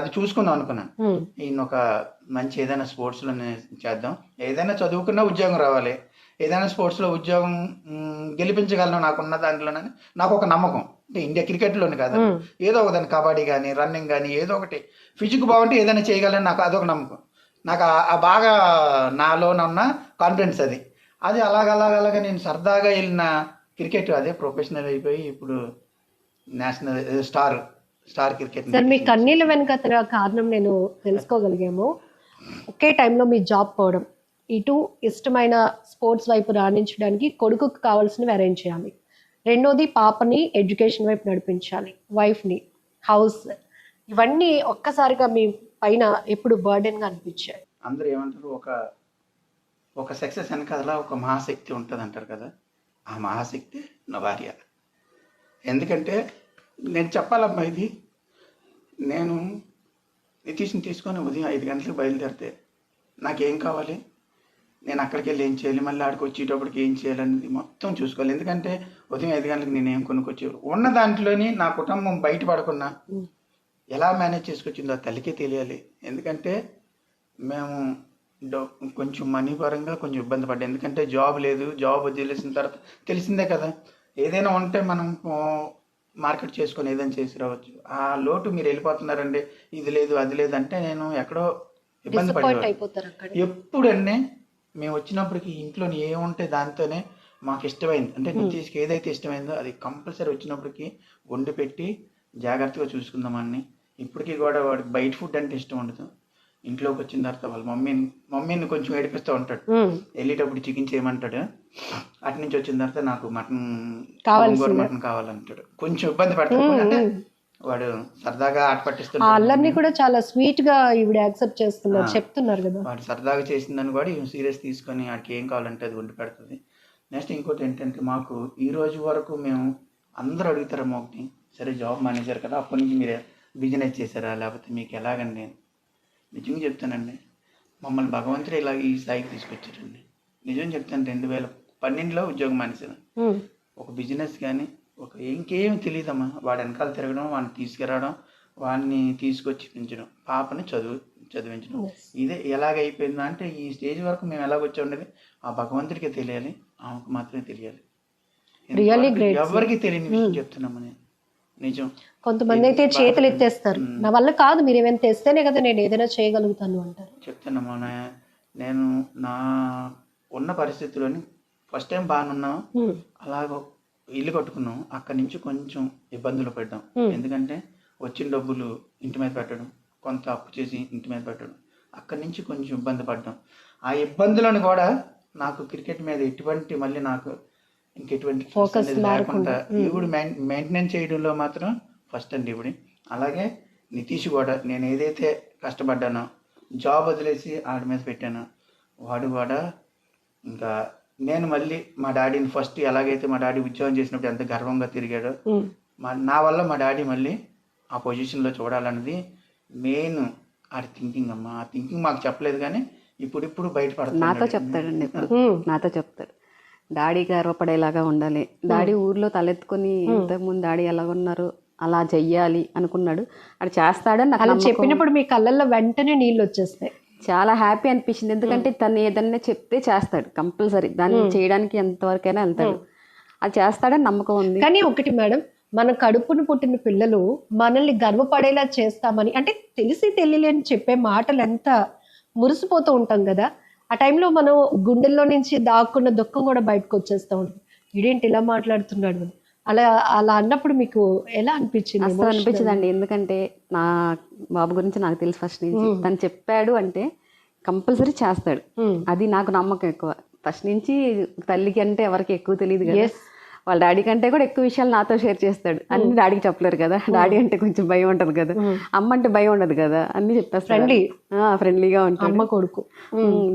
అది చూసుకుందాం అనుకున్నాను. ఈయన ఒక మంచి ఏదైనా స్పోర్ట్స్లో చేద్దాం, ఏదైనా చదువుకున్నా ఉద్యోగం రావాలి, ఏదైనా స్పోర్ట్స్లో ఉద్యోగం గెలిపించగలను నాకున్న దాంట్లోనని నాకు ఒక నమ్మకం. అంటే ఇండియా క్రికెట్లోని కాదు, ఏదో ఒక దాన్ని కబడ్డీ కానీ రన్నింగ్ కానీ ఏదో ఒకటి ఫిజిక్ బాగుంటే ఏదైనా చేయగలని నాకు అదొక నమ్మకం. నాకు బాగా నాలోనున్న కాన్ఫిడెన్స్ అది అలాగ నేను సరదాగా వెళ్ళిన క్రికెట్ అదే ప్రొఫెషనల్ అయిపోయి ఇప్పుడు నేషనల్ స్టార్ క్రికెట్. సార్ మీ కన్నీళ్ళ వెనుక కారణం నేను తెలుసుకోగలిగాము. ఒకే టైంలో మీ జాబ్ పోవడం, ఇటు ఇష్టమైన స్పోర్ట్స్ వైపు రాణించడానికి కొడుకుకు కావాల్సినవి అరేంజ్ చేయాలి, రెండోది పాపని ఎడ్యుకేషన్ వైపు నడిపించాలి, వైఫ్ని, హౌస్, ఇవన్నీ ఒక్కసారిగా మీ పైన ఎప్పుడు బర్డెన్గా అనిపించాయి? అందరూ ఏమంటారు, ఒక సక్సెస్ వెనకాల ఒక మహాశక్తి ఉంటుంది అంటారు కదా, ఆ మహాశక్తి నా భార్య. ఎందుకంటే నేను చెప్పాలమ్మా, ఇది నేను నితీష్ని తీసుకొని ఉదయం 5 గంటలకు బయలుదేరితే నాకేం కావాలి, నేను అక్కడికి వెళ్ళి ఏం చేయాలి, మళ్ళీ ఆడికి వచ్చేటప్పటికి ఏం చేయాలనేది మొత్తం చూసుకోవాలి. ఎందుకంటే ఉదయం 5 గంటలకు నేను ఏం కొనుక్కొచ్చేవారు ఉన్న దాంట్లోని నా కుటుంబం బయటపడకున్నా ఎలా మేనేజ్ చేసుకొచ్చిందో ఆ తల్లికే తెలియాలి. ఎందుకంటే మేము కొంచెం మనీ పరంగా కొంచెం ఇబ్బంది పడ్డాం. ఎందుకంటే జాబ్ లేదు, జాబ్ వదిలేసిన తర్వాత తెలిసిందే కదా, ఏదైనా ఉంటే మనం మార్కెట్ చేసుకొని ఏదైనా చేసి రావచ్చు. ఆ లోటు మీరు వెళ్ళిపోతున్నారండి, ఇది లేదు అది లేదు అంటే నేను ఎక్కడో ఇబ్బంది పడేవాడు. అయిపోతారు అక్కడ. ఎప్పుడన్నే మేము వచ్చినప్పటికి ఇంట్లో ఏముంటే దాంతోనే మాకు ఇష్టమైంది, అంటే నితీష్కి ఏదైతే ఇష్టమైందో అది కంపల్సరీ వచ్చినప్పటికి వండి పెట్టి జాగ్రత్తగా చూసుకుందామని. ఇప్పటికీ కూడా వాడికి బయట ఫుడ్ అంటే ఇష్టం ఉండదు. ఇంట్లోకి వచ్చిన తర్వాత వాళ్ళ మమ్మీని కొంచెం ఏడిపిస్తూ ఉంటాడు. వెళ్ళేటప్పుడు చికెన్ చేయమంటాడు, అటు నుంచి వచ్చిన తర్వాత నాకు మటన్ కావాలంటాడు. కొంచెం ఇబ్బంది పడతాడు. అంటే వాడు సరదాగా ఆట పట్టిస్తాడు. అల్లరిని కూడా చాలా స్వీట్ గా ఈవిడ యాక్సెప్ట్ చేస్తున్నారు, చెప్తున్నారు కదా. వాడు సరదాగా చేసిందని కూడా సీరియస్ తీసుకొని వాడికి ఏం కావాలంటే అది వండి పెడుతుంది. నెక్స్ట్ ఇంకోటి ఏంటంటే, మాకు ఈ రోజు వరకు మేము అందరూ అడుగుతారేమో ఒకటి, సరే జాబ్ మేనేజర్ కదా, అప్పటి నుంచి మీరు బిజినెస్ చేశారా లేకపోతే మీకు ఎలాగండి? నిజంగా చెప్తానండి, మమ్మల్ని భగవంతుడు ఇలా ఈ స్థాయికి తీసుకొచ్చారండి. నిజం చెప్తాను, 2012లో ఉద్యోగం మానేశాను. ఒక బిజినెస్ కానీ ఇంకేమి తెలియదమ్మా. వాడి వెనకాల తిరగడం, వాడిని తీసుకురావడం, వాడిని తీసుకొచ్చి పెంచడం, పాపని చదివించడం, ఇదే ఎలాగైపోయిందా అంటే ఈ స్టేజ్ వరకు మేము ఎలాగొచ్చా ఉండేది ఆ భగవంతుడికే తెలియాలి, ఆమెకు మాత్రమే తెలియాలి. ఎవరికి తెలియని విషయం చెప్తున్నాము నేను. నిజం. కొంతమంది అయితే చేతులు ఎత్తేస్తారు, నా వల్ల కాదు, మీరు ఏమైనా తెస్తేనే కదా నేను ఏదైనా చేయగలుగుతాను అంటారు. చెప్తున్నాము, నేను నా ఉన్న పరిస్థితుల్లోని ఫస్ట్ టైం బాగానున్నాం, అలాగ ఇల్లు కట్టుకున్నాం. అక్కడి నుంచి కొంచెం ఇబ్బందులు పడ్డాం. ఎందుకంటే వచ్చిన డబ్బులు ఇంటి మీద పెట్టడం, కొంత అప్పు చేసి ఇంటి మీద పెట్టడం, అక్కడి నుంచి కొంచెం ఇబ్బంది పడ్డాం. ఆ ఇబ్బందులను కూడా నాకు క్రికెట్ మీద ఎటువంటి మళ్ళీ నాకు ఇంకెటువంటి ఫోకస్ లేకుండా ఈవిడ మెయింటెనెన్స్ చేయడంలో మాత్రం ఫస్ట్ అండి ఈవిడ. అలాగే నితీష్ కూడా నేను ఏదైతే కష్టపడ్డానో జాబ్ వదిలేసి ఆడి మీద పెట్టానో వాడు కూడా ఇంకా నేను మళ్ళీ మా డాడీని ఫస్ట్ ఎలాగైతే మా డాడీ ఉద్యోగం చేసినప్పుడు ఎంత గర్వంగా తిరిగాడో నా వల్ల మా డాడీ మళ్ళీ ఆ పొజిషన్లో చూడాలన్నది మెయిన్ ఆడి థింకింగ్ అమ్మా. ఆ థింకింగ్ మాకు చెప్పలేదు కానీ ఇప్పుడు బయటపడుతుంది. నాతో చెప్తాడండి, నాతో చెప్తాడు డాడీ గర్వపడేలాగా ఉండాలి, డాడీ ఊర్లో తలెత్తుకొని ఇంతకుముందు డాడీ ఎలా ఉన్నారు అలా చెయ్యాలి అనుకున్నాడు, అది చేస్తాడని నాకు చెప్పినప్పుడు మీ కళ్ళల్లో వెంటనే నీళ్ళు వచ్చేస్తాయి. చాలా హ్యాపీ అనిపించింది. ఎందుకంటే తను ఏదన్నా చెప్తే చేస్తాడు కంపల్సరీ, దాన్ని చేయడానికి ఎంతవరకైనా వెళ్తాడు, అది చేస్తాడని నమ్మకం ఉంది. కానీ ఒకటి మేడం, మన కడుపును పుట్టిన పిల్లలు మనల్ని గర్వపడేలా చేస్తామని అంటే తెలిసి తెలియలేని చెప్పే మాటలు ఎంత మురిసిపోతూ ఉంటాం కదా, ఆ టైంలో మనం గుండెల్లో నుంచి దాక్కున్న దుఃఖం కూడా బయటకు వచ్చేస్తూ ఉంటుంది. ఇదేంటి ఇలా మాట్లాడుతున్నాడు అలా అలా అన్నప్పుడు మీకు ఎలా అనిపించింది? అసలు అనిపించదండి, ఎందుకంటే నా బాబు గురించి నాకు తెలుసు ఫస్ట్ నుంచి. తను చెప్పాడు అంటే కంపల్సరీ చేస్తాడు, అది నాకు నమ్మకం ఎక్కువ. ఫస్ట్ నుంచి తల్లికి అంటే ఎవరికి ఎక్కువ తెలియదు కదా, వాళ్ళ డాడీ కంటే కూడా ఎక్కువ విషయాలు నాతో షేర్ చేస్తాడు. అన్ని డాడీకి చెప్పలేరు కదా, డాడీ అంటే కొంచెం భయం ఉంటుంది కదా, అమ్మ అంటే భయం ఉండదు కదా, అన్ని చెప్పేస్తాడు. ఫ్రెండ్లీగా ఉంటాడు అమ్మ కొడుకు.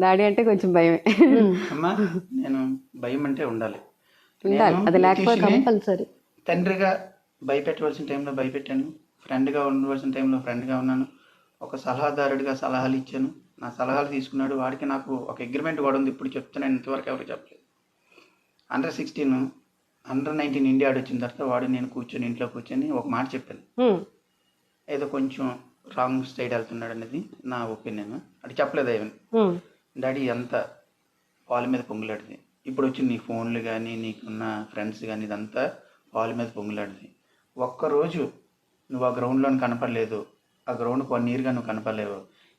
డాడీ అంటే కొంచెం భయమే. నేను భయం అంటే ఉండాలి, అది లేకపోతే కంపల్సరీ. తండ్రిగా భయపెట్టవలసిన టైంలో భయపెట్టాను, ఫ్రెండ్గా ఉండవలసిన టైంలో ఫ్రెండ్గా ఉన్నాను, ఒక సలహాదారుడిగా సలహాలు ఇచ్చాను, నా సలహాలు తీసుకున్నాడు. వాడికి నాకు ఒక అగ్రిమెంట్ కూడా ఉంది, ఇప్పుడు చెప్తున్నాను, ఇంతవరకు ఎవరికి చెప్పలేదు. Under-16 Under-19 ఇండియా ఆడొచ్చిన తర్వాత వాడు నేను కూర్చొని ఇంట్లో కూర్చొని ఒక మాట చెప్పాను, ఏదో కొంచెం రాంగ్ సైడ్ వెళ్తున్నాడు అనేది నా ఒపీనియన్. అది చెప్పలేదు ఏమని, డాడీ ఎంత పాల మీద పొంగులాడిది, ఇప్పుడు వచ్చి నీ ఫోన్లు కానీ నీకున్న ఫ్రెండ్స్ కానీ ఇదంతా పాల మీద పొంగులాడిది. ఒక్కరోజు నువ్వు ఆ గ్రౌండ్లో కనపడలేదు, ఆ గ్రౌండ్కి 1 yearగా నువ్వు కనపడలేవు,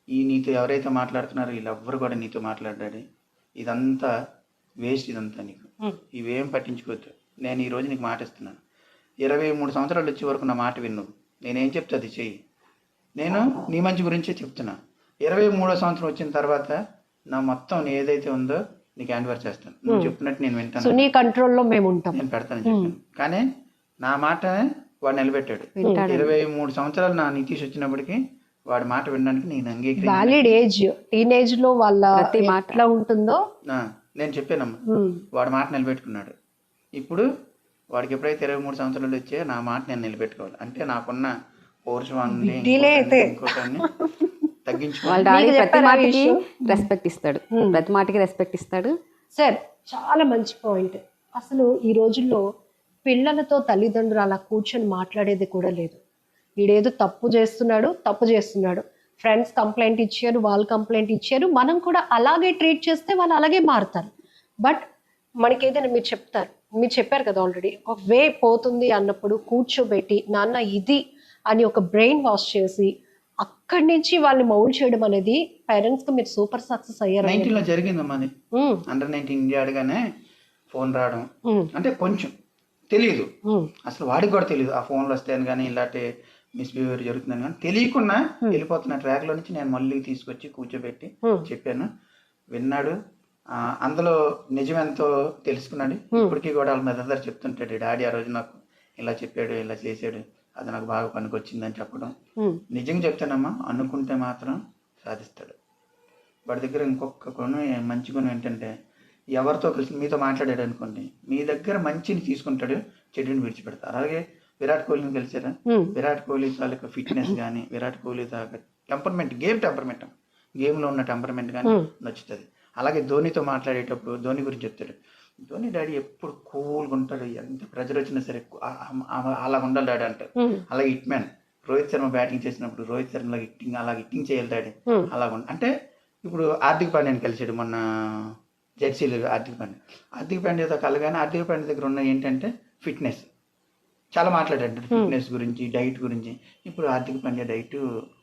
ఈ నీతో ఎవరైతే మాట్లాడుతున్నారో వీళ్ళెవ్వరు కూడా నీతో మాట్లాడాడు, ఇదంతా వేస్ట్, ఇదంతా నీకు ఇవేం పట్టించుకోవద్దు. నేను ఈరోజు నీకు మాట ఇస్తున్నాను, 23 సంవత్సరాలు వచ్చే వరకు నా మాట విన్ను, నేనేం చెప్తే అది చెయ్యి, నేను నీ మంచి గురించే చెప్తున్నా. 23వ సంవత్సరం వచ్చిన తర్వాత నా మొత్తం ఏదైతే ఉందో నీకు హ్యాండ్ ఓవర్ చేస్తాను, నువ్వు చెప్పినట్టు నేను వింటాను, నీ కంట్రోల్లో మేము ఉంటాం, నేను పెడతానని చెప్పాను. కానీ నా మాట వాడు నిలబెట్టాడు. 23 సంవత్సరాలు నా నితీష్ వచ్చినప్పటికీ వాడి మాట వినడానికి నేను అంగీకరించాను. వ్యాలిడ్ ఏజ్, టీనేజ్ లో వాళ్ళ మాట ఎలా ఉంటుందో నేను చెప్పానమ్మా, వాడి మాట నిలబెట్టుకున్నాడు. ఇప్పుడు వాడికి ఎప్పుడైతే 23 సంవత్సరాలు వచ్చాయో నా మాట నేను నిలబెట్టుకోవాలి. అంటే నాకున్న పౌరుషం ఇంకోటి తగ్గించుకోవాలి. వాళ్ళ డాడీ మీకు ప్రతి చెప్పారా ఈ మాటకి విషయం? రెస్పెక్ట్ ఇస్తాడు, ప్రతి మాటకి రెస్పెక్ట్ ఇస్తాడు. సార్ చాలా మంచి పాయింట్. అసలు ఈ రోజుల్లో పిల్లలతో తల్లిదండ్రులు అలా కూర్చొని మాట్లాడేది కూడా లేదు. వీడేదో తప్పు చేస్తున్నాడు, ఫ్రెండ్స్ కంప్లైంట్ ఇచ్చారు, వాళ్ళు కంప్లైంట్ ఇచ్చారు, మనం కూడా అలాగే ట్రీట్ చేస్తే వాళ్ళు అలాగే మారుతారు. బట్ మనకి ఏదైనా మీరు చెప్పారు కదా ఆల్రెడీ, ఒక వే పోతుంది అన్నప్పుడు కూర్చోబెట్టి నాన్న ఇది అని ఒక బ్రెయిన్ వాష్ చేసి అక్కడి నుంచి వాళ్ళని మౌల్డ్ చేయడం అనేది పేరెంట్స్ కి మీరు సూపర్ సక్సెస్ అయ్యారు. 19లో జరిగిందమ్మా అది. అండర్ 19 ఇండియా ఆడగానే ఫోన్ రావడం, అంటే కొంచెం తెలియదు అసలు, వాడికి కూడా తెలియదు ఆ ఫోన్లు వస్తాయని కానీ ఇలాంటి మిస్బిహేవియర్ జరుగుతుందని కానీ తెలియకుండా వెళ్ళిపోతున్న ట్రాక్ లో నుంచి నేను మళ్ళీ తీసుకొచ్చి కూర్చోబెట్టి చెప్పాను, విన్నాడు. అందులో నిజం ఎంతో తెలుసుకున్నాడు. ఇప్పటికీ కూడా వాళ్ళ మీద చెప్తుంటాడు, డాడీ ఆ రోజు నాకు ఇలా చెప్పాడు, ఇలా చేశాడు, అది నాకు బాగా పనికొచ్చిందని చెప్పడం. నిజంగా చెప్తానమ్మా, అనుకుంటే మాత్రం సాధిస్తాడు. వాడి దగ్గర ఇంకొక గుణం, మంచి గుణం ఏంటంటే, ఎవరితో కలిసి మీతో మాట్లాడాడు అనుకోండి, మీ దగ్గర మంచిని తీసుకుంటాడు, చెడుని విడిచిపెడతాడు. అలాగే విరాట్ కోహ్లీని కలిసారా, విరాట్ కోహ్లీ తాలూకా ఫిట్నెస్ కానీ, విరాట్ కోహ్లీ తాలూకా టెంపర్మెంట్, గేమ్లో ఉన్న టెంపర్మెంట్ కానీ నచ్చుతుంది. అలాగే ధోనితో మాట్లాడేటప్పుడు ధోని గురించి చెప్తాడు, ధోని డాడీ ఎప్పుడు కూల్గా ఉంటాడు, ఎంత ప్రెజర్ వచ్చినా సరే అలా ఉండాలి డాడీ అంటారు. అలాగే hit man Rohit Sharma batting చేసినప్పుడు రోహిత్ శర్మ హిట్టింగ్ చేయాలి డాడీ అలాగ అంటే. ఇప్పుడు హార్దిక్ పాండ్యాని కలిసాడు మొన్న జెర్సీలో. హార్దిక్ పాండ్యాతో కలగానే హార్దిక్ పాండ్యా దగ్గర ఉన్న ఏంటంటే ఫిట్నెస్, చాలా మాట్లాడాడు ఫిట్నెస్ గురించి, డైట్ గురించి. ఇప్పుడు హార్దిక్ పాండ్యా డైట్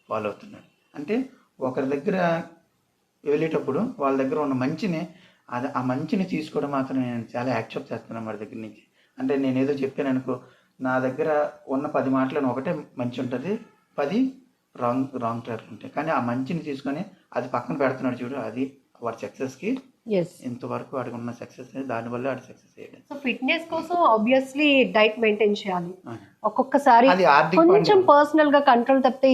ఫాలో అవుతున్నాడు. అంటే ఒకరి దగ్గర వెళ్ళేటప్పుడు వాళ్ళ దగ్గర ఉన్న మంచిని, ఆ మంచిని తీసుకోవడం మాత్రం నేను చాలా యాక్సెప్ట్ చేస్తున్నాను వాడి దగ్గర నుంచి. అంటే నేను ఏదో చెప్పాను అనుకో, నా దగ్గర ఉన్న 10 మాటలను ఒకటే మంచి ఉంటుంది, 10 రాంగ్ ట్రాక్ ఉంటాయి. కానీ ఆ మంచిని తీసుకొని అది పక్కన పెడుతున్నాడు చూడు, అది వాడి సక్సెస్కి ఇంతవరకు వాడికి ఉన్న సక్సెస్, దానివల్ల వాడి సక్సెస్ అయ్యాడు. సో ఫిట్నెస్ కోసం ఆబ్వియస్లీ డైట్ మెయింటైన్ చేయాలి. ఒక్కొక్కసారి అది హార్దిక్ కొంచెం పర్సనల్ గా కంట్రోల్ తప్పితే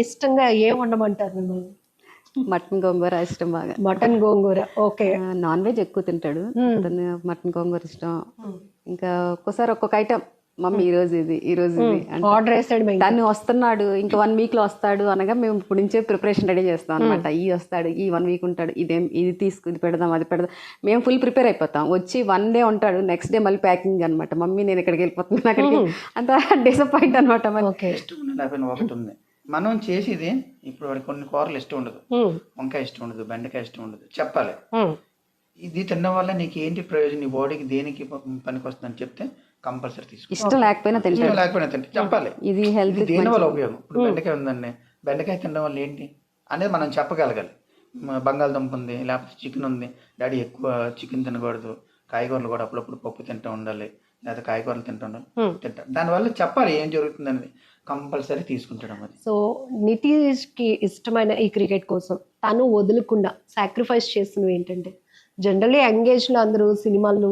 ఇష్టంగా ఏం ఉండమంటారు మిమ్మల్ని? మటన్ గోంగూర ఇష్టం బాగా. మటన్ గోంగూర, ఓకే. నాన్ వెజ్ ఎక్కువ తింటాడు, మటన్ గోంగూర ఇష్టం. ఇంకా ఒక్కోసారి ఒక్కొక్క ఐటమ్, మమ్మీ ఈ రోజు ఇది ఆర్డర్ వేస్తాడు. తను వస్తున్నాడు ఇంకా 1 week లో వస్తాడు అనగా మేము ఇప్పుడు నుంచే ప్రిపరేషన్ రెడీ చేస్తాం అనమాట. వస్తాడు, ఈ 1 week ఉంటాడు, ఇది ఇది పెడదాం, అది పెడదాం, మేము ఫుల్ ప్రిపేర్ అయిపోతాం. వచ్చి 1 day ఉంటాడు, నెక్స్ట్ డే మళ్ళీ ప్యాకింగ్ అనమాట. మమ్మీ నేను ఇక్కడికి వెళ్ళిపోతున్నాను, అక్కడికి, అంత డిసప్పాయింట్ అనమాట. ఒకటి ఉంది, మనం చేసేది ఇప్పుడు వాడికి కొన్ని కూరలు ఇష్టం ఉండదు, వంకాయ ఇష్టం ఉండదు, బెండకాయ ఇష్టం ఉండదు, చెప్పాలి ఇది తినడం వల్ల నీకు ఏంటి ప్రయోజనం, నీ బాడీకి దేనికి పనికి వస్తుందని చెప్తే కంపల్సరీ తీసుకుంటాం. ఇష్టం లేకపోయినా తింటే చెప్పాలి, ఇది హెల్త్ దేని వల్ల ఉపయోగం. ఇప్పుడు బెండకాయ ఉందండి, బెండకాయ తినడం వల్ల ఏంటి అనేది మనం చెప్పగలగాలి. బంగాళదుంప ఉంది, లేకపోతే చికెన్ ఉంది, డాడీ ఎక్కువ చికెన్ తినకూడదు, కాయగూరలు కూడా అప్పుడప్పుడు పప్పు తింటూ ఉండాలి, లేదా కాయగూరలు తింటూ ఉండాలి, దానివల్ల చెప్పాలి ఏం జరుగుతుంది అనేది, కంపల్సరీ తీసుకుంటాడు. మరి సో నితీష్కి ఇష్టమైన ఈ క్రికెట్ కోసం తను వదులుకుండా సాక్రిఫైస్ చేస్తున్నవి ఏంటంటే, జనరల్లీ ఎంగేజ్లో అందరూ సినిమాలు,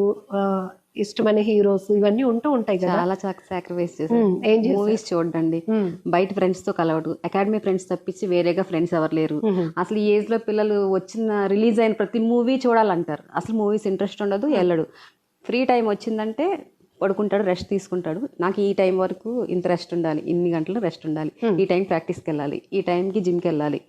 ఇష్టమైన హీరోస్ ఇవన్నీ ఉంటూ ఉంటాయి కదా, చాలా సాక్రిఫైస్ చేశారు. మూవీస్ చూడండి, బయట ఫ్రెండ్స్ తో కలవడు, అకాడమీ ఫ్రెండ్స్ తప్పించి వేరేగా ఫ్రెండ్స్ ఎవరు లేరు. అసలు ఈ ఏజ్ లో పిల్లలు రిలీజ్ అయిన ప్రతి మూవీ చూడాలంటారు, అసలు మూవీస్ ఇంట్రెస్ట్ ఉండదు, వెళ్ళడు. ఫ్రీ టైం వచ్చిందంటే పడుకుంటాడు, రెస్ట్ తీసుకుంటాడు. నాకు ఈ టైం వరకు ఇంత రెస్ట్ ఉండాలి, ఇన్ని గంటలు రెస్ట్ ఉండాలి, ఈ టైం ప్రాక్టీస్కి వెళ్ళాలి, ఈ టైంకి జిమ్కి వెళ్ళాలి,